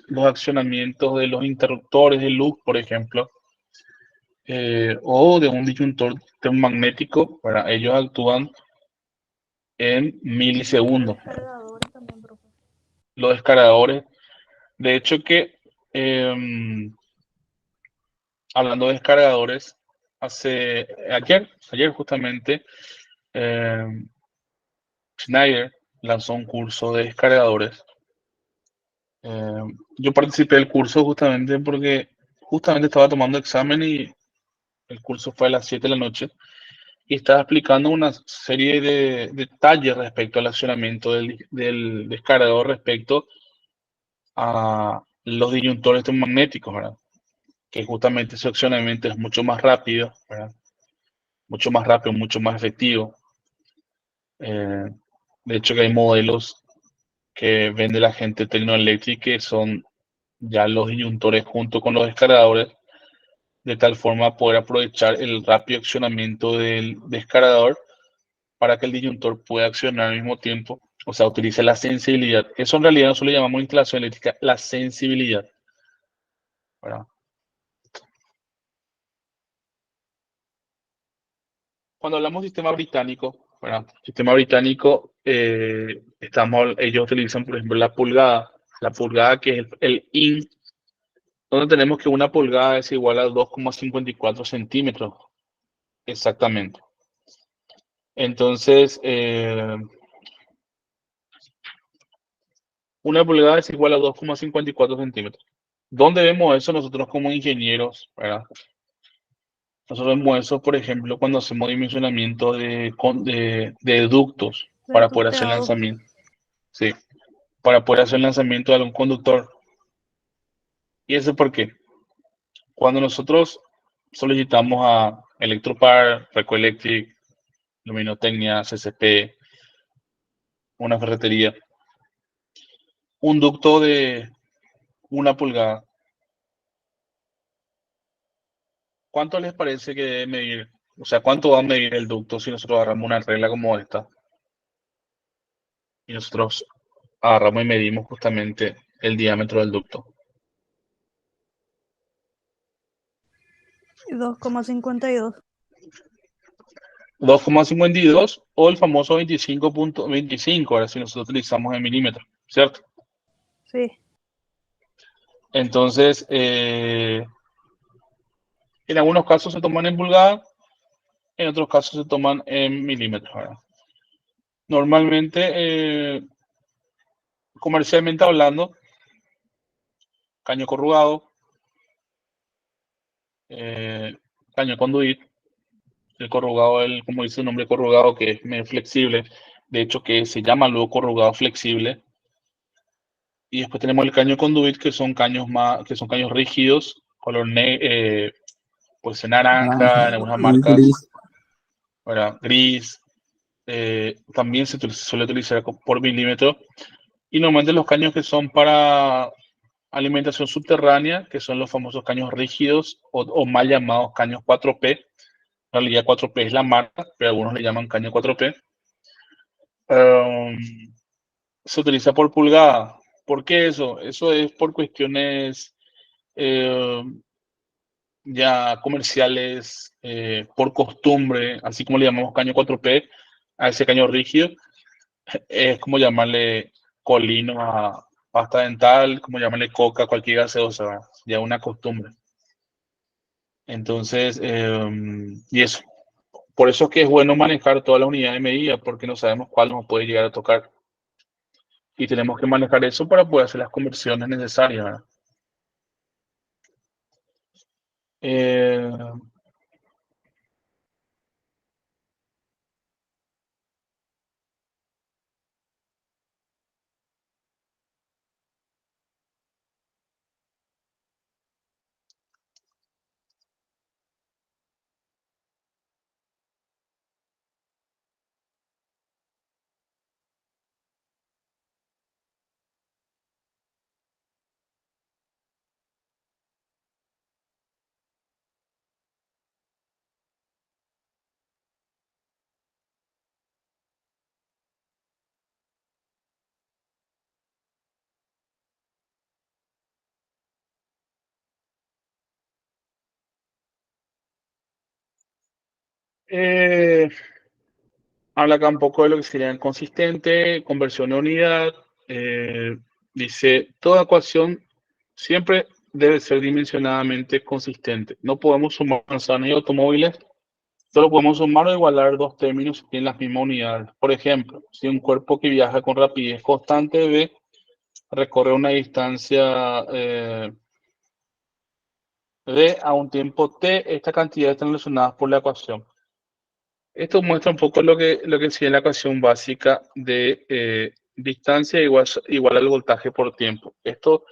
los accionamientos de los interruptores de luz, por ejemplo, o de un disyuntor magnético, ¿verdad? Ellos actúan en milisegundos. Cargadores también, profe. Los descargadores, de hecho que, hablando de descargadores, ayer justamente, Schneider lanzó un curso de descargadores. Yo participé del curso justamente porque estaba tomando examen y el curso fue a las 7 de la noche y estaba explicando una serie de detalles respecto al accionamiento del descargador respecto a los disyuntores magnéticos, ¿verdad? Que justamente su accionamiento es mucho más rápido, ¿verdad? Mucho más rápido, mucho más efectivo. De hecho que hay modelos que vende la gente Tecnoelectric que son ya los disyuntores junto con los descargadores, de tal forma poder aprovechar el rápido accionamiento del descargador para que el disyuntor pueda accionar al mismo tiempo, o sea, utilice la sensibilidad. Eso en realidad nosotros le llamamos instalación eléctrica, la sensibilidad, ¿verdad? Cuando hablamos de sistema británico, ¿verdad? Sistema británico, ellos utilizan, por ejemplo, la pulgada que es el IN, donde tenemos que una pulgada es igual a 2,54 centímetros, exactamente. Entonces, una pulgada es igual a 2,54 centímetros. ¿Dónde vemos eso nosotros como ingenieros, ¿verdad? Nosotros vemos eso, por ejemplo, cuando hacemos dimensionamiento de ductos para poder hacer lanzamiento. Sí, para poder hacer el lanzamiento de algún conductor. ¿Y eso por qué? Cuando nosotros solicitamos a Electropar, Recoelectric, Luminotecnia, CCP, una ferretería, un ducto de 1 pulgada, ¿cuánto les parece que debe medir? O sea, ¿cuánto va a medir el ducto si nosotros agarramos una regla como esta? Y nosotros agarramos y medimos justamente el diámetro del ducto. 2,52. 2,52 o el famoso 25.25, ahora si nosotros utilizamos en milímetros, ¿cierto? Sí. Entonces, en algunos casos se toman en pulgada, en otros casos se toman en milímetros, ¿verdad? Normalmente, comercialmente hablando, caño corrugado, caño conduit, el corrugado, como dice el nombre corrugado, que es medio flexible, de hecho que se llama luego corrugado flexible, Y después tenemos el caño conduit, que son caños rígidos, color pues en naranja, en algunas marcas, Gris. ¿verdad? Gris. También suele utilizar por milímetro. Y normalmente los caños que son para alimentación subterránea, que son los famosos caños rígidos o mal llamados caños 4P. En realidad 4P es la marca, pero algunos le llaman caño 4P. Se utiliza por pulgada. ¿Por qué eso? Eso es por cuestiones ya comerciales, por costumbre, así como le llamamos caño 4P a ese caño rígido. Es como llamarle colino a pasta dental, como llamarle coca a cualquier gaseosa, ya una costumbre. Entonces, y eso. Por eso es que es bueno manejar toda la unidad de medida, porque no sabemos cuál nos puede llegar a tocar. Y tenemos que manejar eso para poder hacer las conversiones necesarias, ¿verdad? Eh, eh, Habla acá un poco de lo que sería consistente, conversión de unidad. Dice, toda ecuación siempre debe ser dimensionadamente consistente. No podemos sumar manzanas y automóviles, solo podemos sumar o igualar dos términos que tienen las mismas unidades. Por ejemplo, si un cuerpo que viaja con rapidez constante v recorre una distancia d a un tiempo t, esta cantidad están relacionadas por la ecuación. Esto muestra un poco lo que sería la ecuación básica de distancia igual al voltaje por tiempo. Esto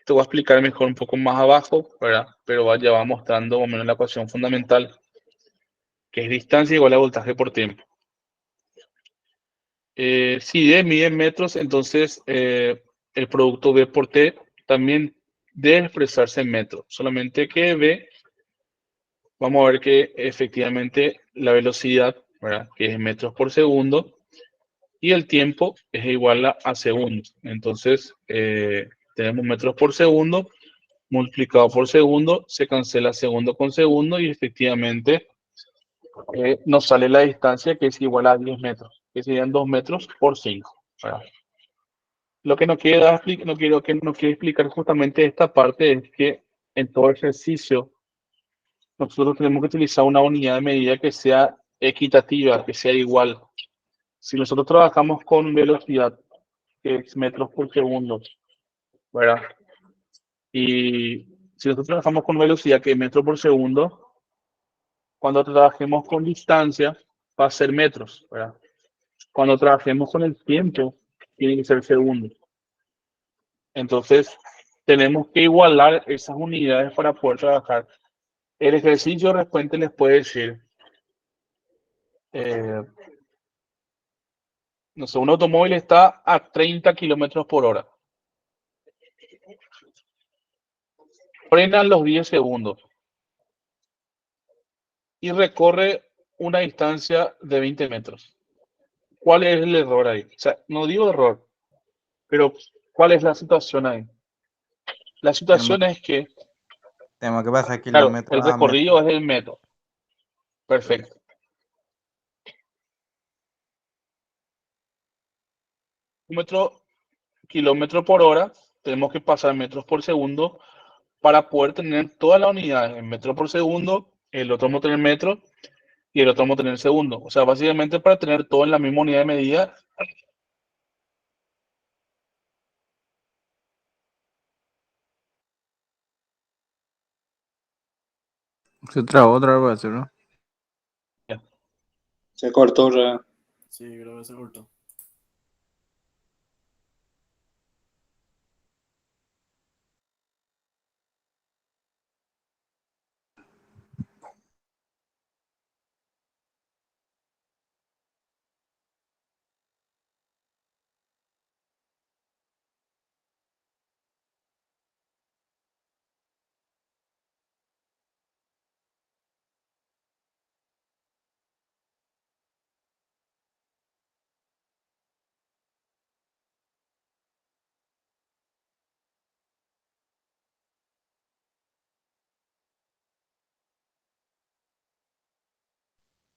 voy a explicar mejor un poco más abajo, ¿verdad? Pero ya va mostrando más o menos la ecuación fundamental, que es distancia igual a voltaje por tiempo. Si D mide en metros, entonces el producto V por T también debe expresarse en metros. Solamente que V, vamos a ver que efectivamente la velocidad, ¿verdad? Que es metros por segundo, y el tiempo es igual a segundos. Entonces, tenemos metros por segundo, multiplicado por segundo, se cancela segundo con segundo y efectivamente nos sale la distancia, que es igual a 10 metros, que serían 2 metros por 5. ¿Verdad? Lo que no quiere explicar justamente esta parte es que en todo ejercicio nosotros tenemos que utilizar una unidad de medida que sea equitativa, que sea igual. Si nosotros trabajamos con velocidad, que es metros por segundo, ¿verdad? Y si nosotros trabajamos con velocidad, que es metros por segundo, cuando trabajemos con distancia, va a ser metros, ¿verdad? Cuando trabajemos con el tiempo, tiene que ser segundos. Entonces, tenemos que igualar esas unidades para poder trabajar. El ejercicio de repente les puede decir, no sé, un automóvil está a 30 kilómetros por hora. Frena los 10 segundos y recorre una distancia de 20 metros. ¿Cuál es el error ahí? O sea, no digo error, pero ¿cuál es la situación ahí? La situación es que, Tenemos que pasar claro, kilómetros el a recorrido metros. es el metro. Perfecto. Kilómetro por hora, tenemos que pasar metros por segundo para poder tener todas las unidades en metros por segundo, el otro vamos a tener metros y el otro vamos a tener segundo. O sea, básicamente para tener todo en la misma unidad de medida. Se trabó otra vez, ¿no? Se cortó ya. Sí, creo que se cortó.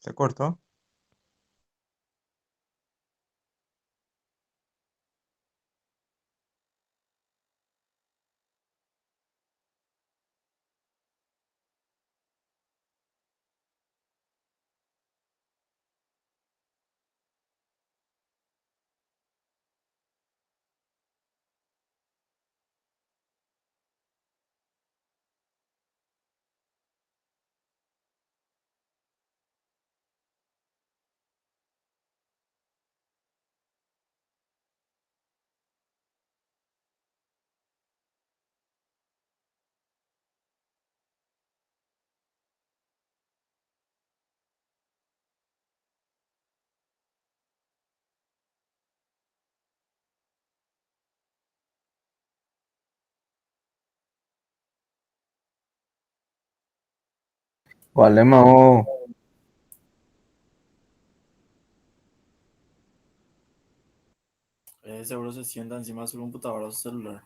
¿Se cortó? Vale, Mao. Seguro se sienta encima de su computadora o su celular.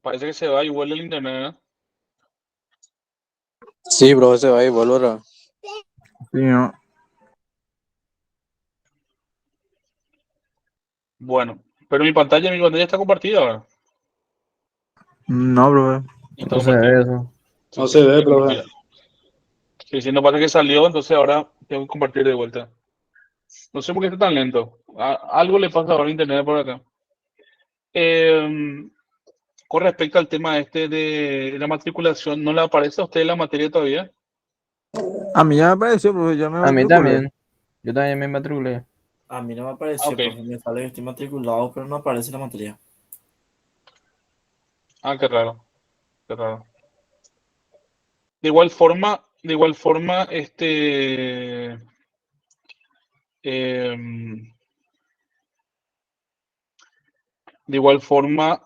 Parece que se va y vuelve el internet, ¿eh? Sí, bro, se va y vuelve otra vez. Sí, no. Bueno, pero mi pantalla está compartida ahora. No, bro. Y está No se ve compartida. eso. Sí, No sí, se ve, está profe. compartida. Sí, sí, no pasa que salió, entonces ahora tengo que compartir de vuelta. No sé por qué está tan lento. Algo le pasa ahora a internet por acá. Em, con respecto al tema este de la matriculación, ¿no le aparece a usted la materia todavía? A mí ya me pareció, profe, ya me A mí matriculé. también. Yo también me matriculé. A mí no me Ah, apareció, ok. profe. Me sale que estoy matriculado, pero no aparece la materia. Ah, qué raro, qué raro. De igual forma, em, de igual forma,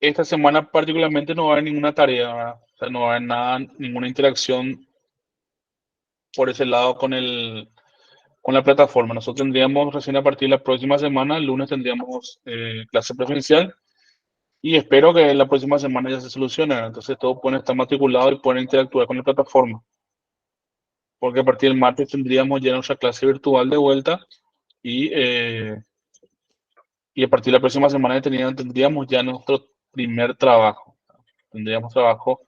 esta semana particularmente no va a haber ninguna tarea, ¿verdad? O sea, no va a haber nada, ninguna interacción por ese lado con la plataforma. Nosotros tendríamos recién a partir de la próxima semana, el lunes tendríamos clase presencial y espero que la próxima semana ya se solucione, ¿verdad? Entonces todos pueden estar matriculados y pueden interactuar con la plataforma, porque a partir del martes tendríamos ya nuestra clase virtual de vuelta y, eh, y a partir de la próxima semana tendríamos ya nuestro primer trabajo. Tendríamos trabajo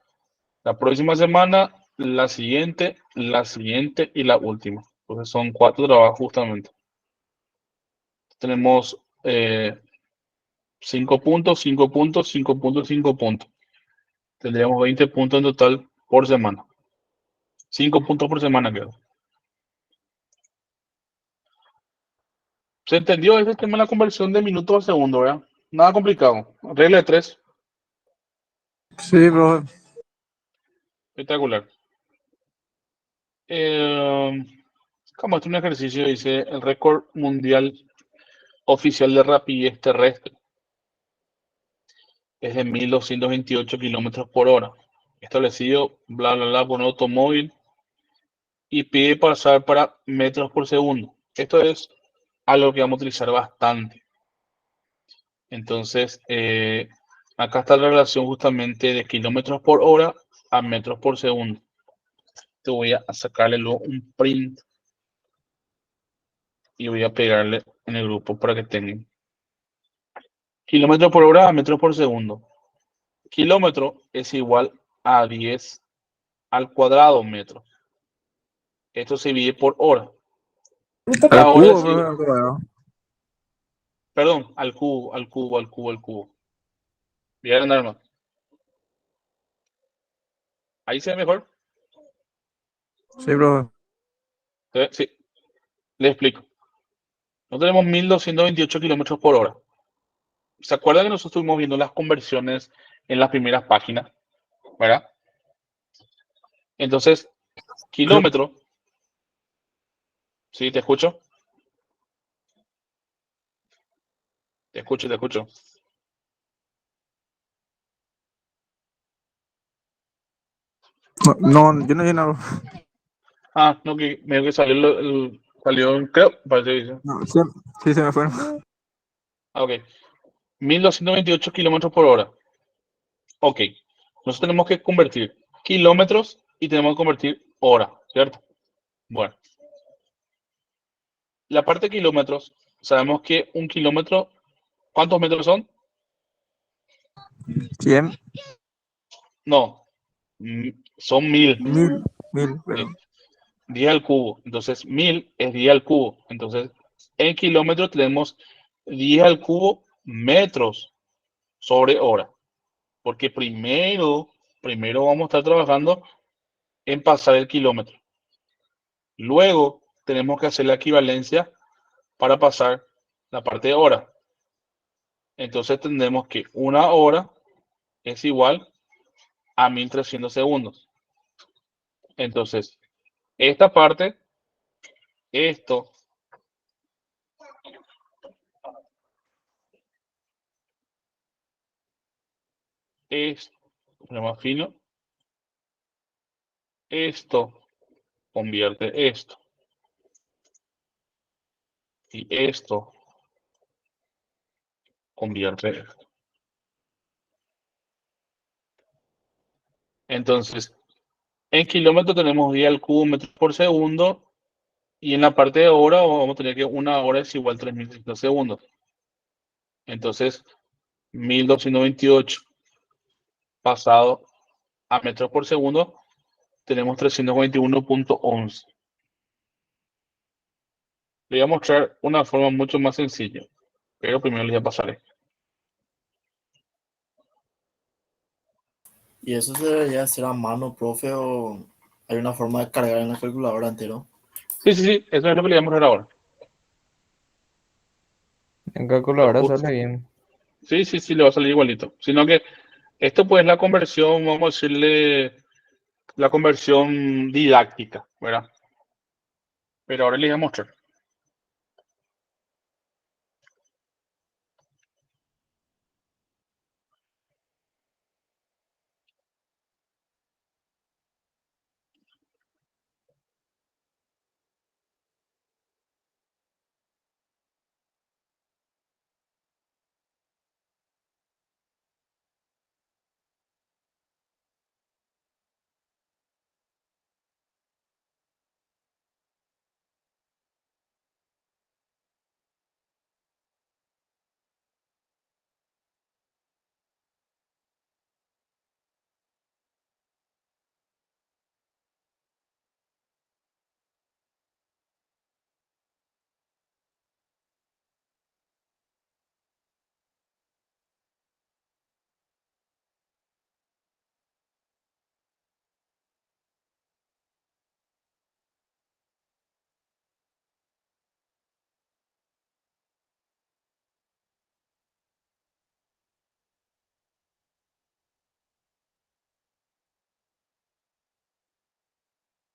la próxima semana, la siguiente y la última. Entonces son 4 trabajos justamente. Tenemos 5 puntos, 5 puntos, 5 puntos, 5 puntos. Tendríamos 20 puntos en total por semana. 5 puntos por semana, creo. ¿Se entendió ese tema de la conversión de minutos a segundo, verdad? Nada complicado. Regla de 3. Sí, profe. Espectacular. Como este un ejercicio, dice el récord mundial oficial de rapidez terrestre es de 1228 kilómetros por hora, establecido bla bla bla por un automóvil y pide pasar para metros por segundo. Esto es algo que vamos a utilizar bastante. Entonces, acá está la relación justamente de kilómetros por hora a metros por segundo. Te voy a sacarle luego un print y voy a pegarle en el grupo para que tengan. Kilómetros por hora a metros por segundo. Kilómetro es igual a 10 al cuadrado metro. Esto se divide por hora. Al La hora cubo, es profe, igual, al cuadrado. perdón, al cubo, al cubo, al cubo, al cubo. Voy a agrandar más. Ahí se ve mejor. Sí, profe. Sí, le explico. Nosotros tenemos 1228 kilómetros por hora. ¿Se acuerdan que nosotros estuvimos viendo las conversiones en las primeras páginas? ¿Verdad? Entonces, kilómetro. Sí, te escucho. Te escucho, te escucho. No, yo no he llenado. Ah, no, que medio que salió, salió, creo, parece que dice. No, sí, se me fue. Ah, ok. 1228 kilómetros por hora. Ok. Nosotros tenemos que convertir kilómetros y tenemos que convertir hora, ¿cierto? Bueno, la parte de kilómetros, sabemos que un kilómetro, ¿cuántos metros son? 100, No, son 1000. 1000, Sí. pero 10 al cubo. Entonces, 1000 es 10 al cubo. Entonces, en kilómetros tenemos 10 al cubo metros sobre hora. Porque primero vamos a estar trabajando en pasar el kilómetro. Luego tenemos que hacer la equivalencia para pasar la parte de hora. Entonces tendremos que una hora es igual a 1300 segundos. Entonces, esta parte, esto es más fino. Esto convierte esto. Y esto convierte esto. Entonces, en kilómetros tenemos 10 al cubo metros por segundo. Y en la parte de hora vamos a tener que una hora es igual a 3600 segundos. Entonces, 1228 pasado a metros por segundo, tenemos 321.11. Le voy a mostrar una forma mucho más sencilla, pero primero le voy a pasar esto. ¿Y eso se debería hacer a mano, profe, o hay una forma de cargar en la calculadora entero? Sí, sí, sí, eso es lo que le voy a mostrar ahora. En Lo calculadora puse. sale bien. Sí, sí, sí, le va a salir igualito. Sino que esto pues es la conversión, vamos a decirle, la conversión didáctica, ¿verdad? Pero ahora les voy a mostrar.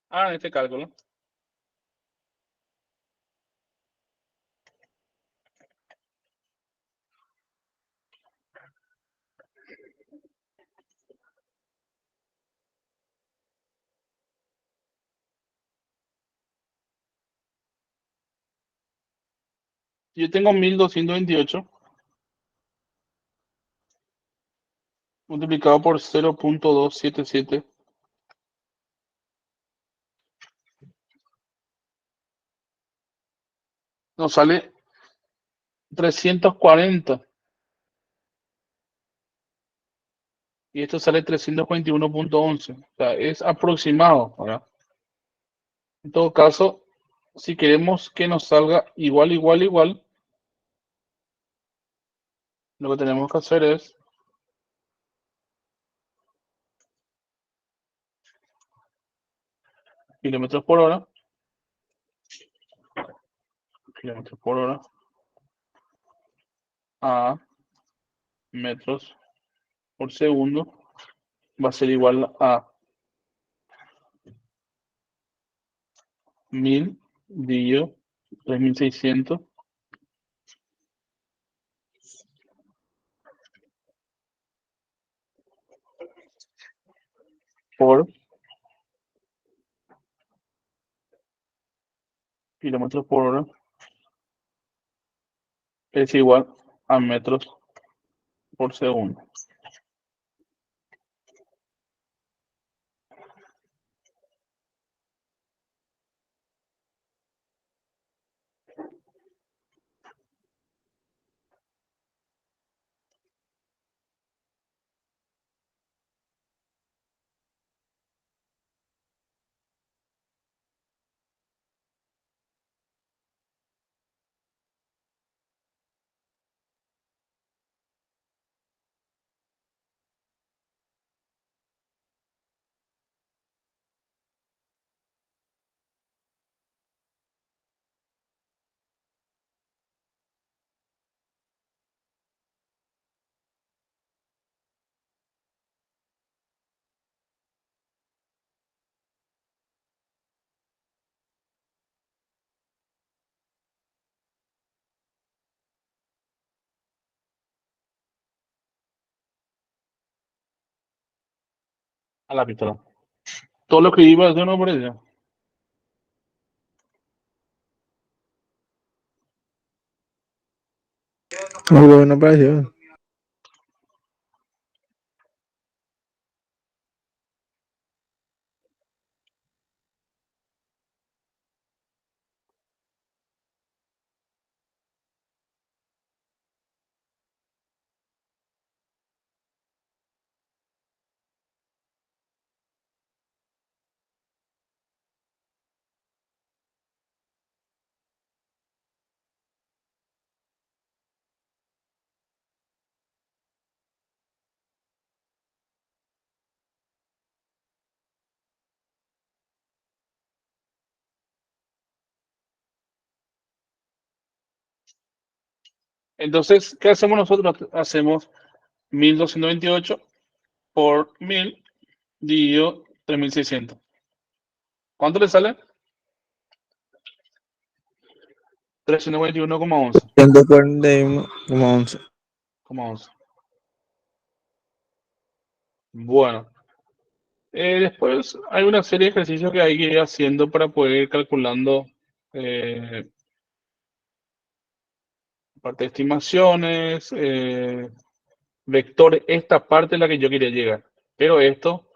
Ah, en este cálculo. Yo tengo 1228 multiplicado por 0.277. Nos sale 340. Y esto sale 341.11. O sea, es aproximado, ¿verdad? En todo caso, si queremos que nos salga igual, igual, igual, lo que tenemos que hacer es kilómetros por hora, kilómetros por hora, a metros por segundo va a ser igual a 1000 dividido 3600 por kilómetros por hora es igual a metros por segundo. A la pistola. Todo lo que iba de una por ella. Muy bueno pareció. Entonces, ¿qué hacemos nosotros? Hacemos 1228 por 1000 dividido 3600. ¿Cuánto le sale? 391,11. 141,11. 11. Bueno, después hay una serie de ejercicios que hay que ir haciendo para poder ir calculando parte de estimaciones, vectores. Esta parte es la que yo quería llegar. Pero esto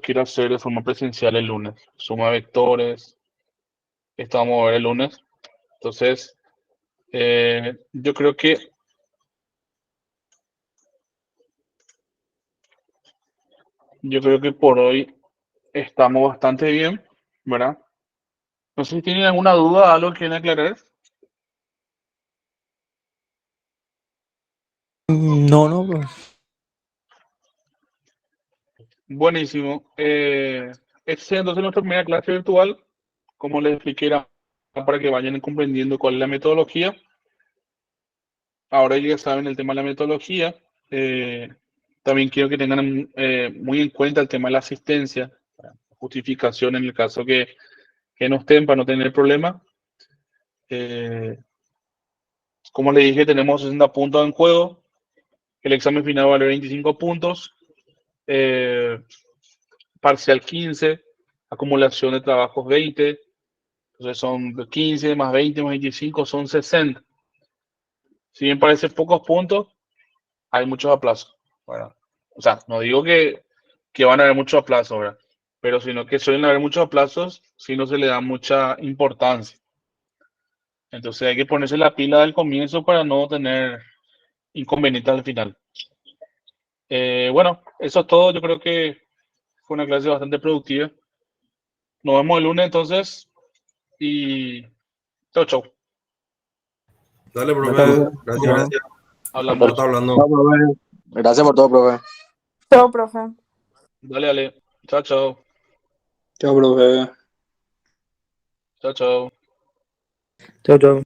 quiero hacer de forma presencial el lunes. Suma de vectores. Esto vamos a ver el lunes. Entonces, yo creo que por hoy estamos bastante bien, ¿verdad? No sé si tienen alguna duda, algo que quieren aclarar. No, bro. Buenísimo. Esta es entonces nuestra primera clase virtual. Como les expliqué, era para que vayan comprendiendo cuál es la metodología. Ahora ya saben el tema de la metodología. También quiero que tengan muy en cuenta el tema de la asistencia, justificación en el caso que no estén para no tener problema. Como les dije, tenemos 60 puntos en juego. El examen final vale 25 puntos. Parcial 15. Acumulación de trabajos 20. Entonces son 15 más 20 más 25 son 60. Si bien parecen pocos puntos, hay muchos aplazos. Bueno, o sea, no digo que van a haber muchos aplazos, ¿verdad? Pero sino que suelen haber muchos aplazos si no se le da mucha importancia. Entonces hay que ponerse la pila del comienzo para no tener inconvenientes al final. Bueno, eso es todo. Yo creo que fue una clase bastante productiva. Nos vemos el lunes entonces y chau, chau. Dale, profe. Chao. Gracias. Hablamos. Está hablando. No, profe. Gracias por todo, profe. Chao, profe. Dale, dale. Chao, chao. Chao, profe. Chao, chao. Chao.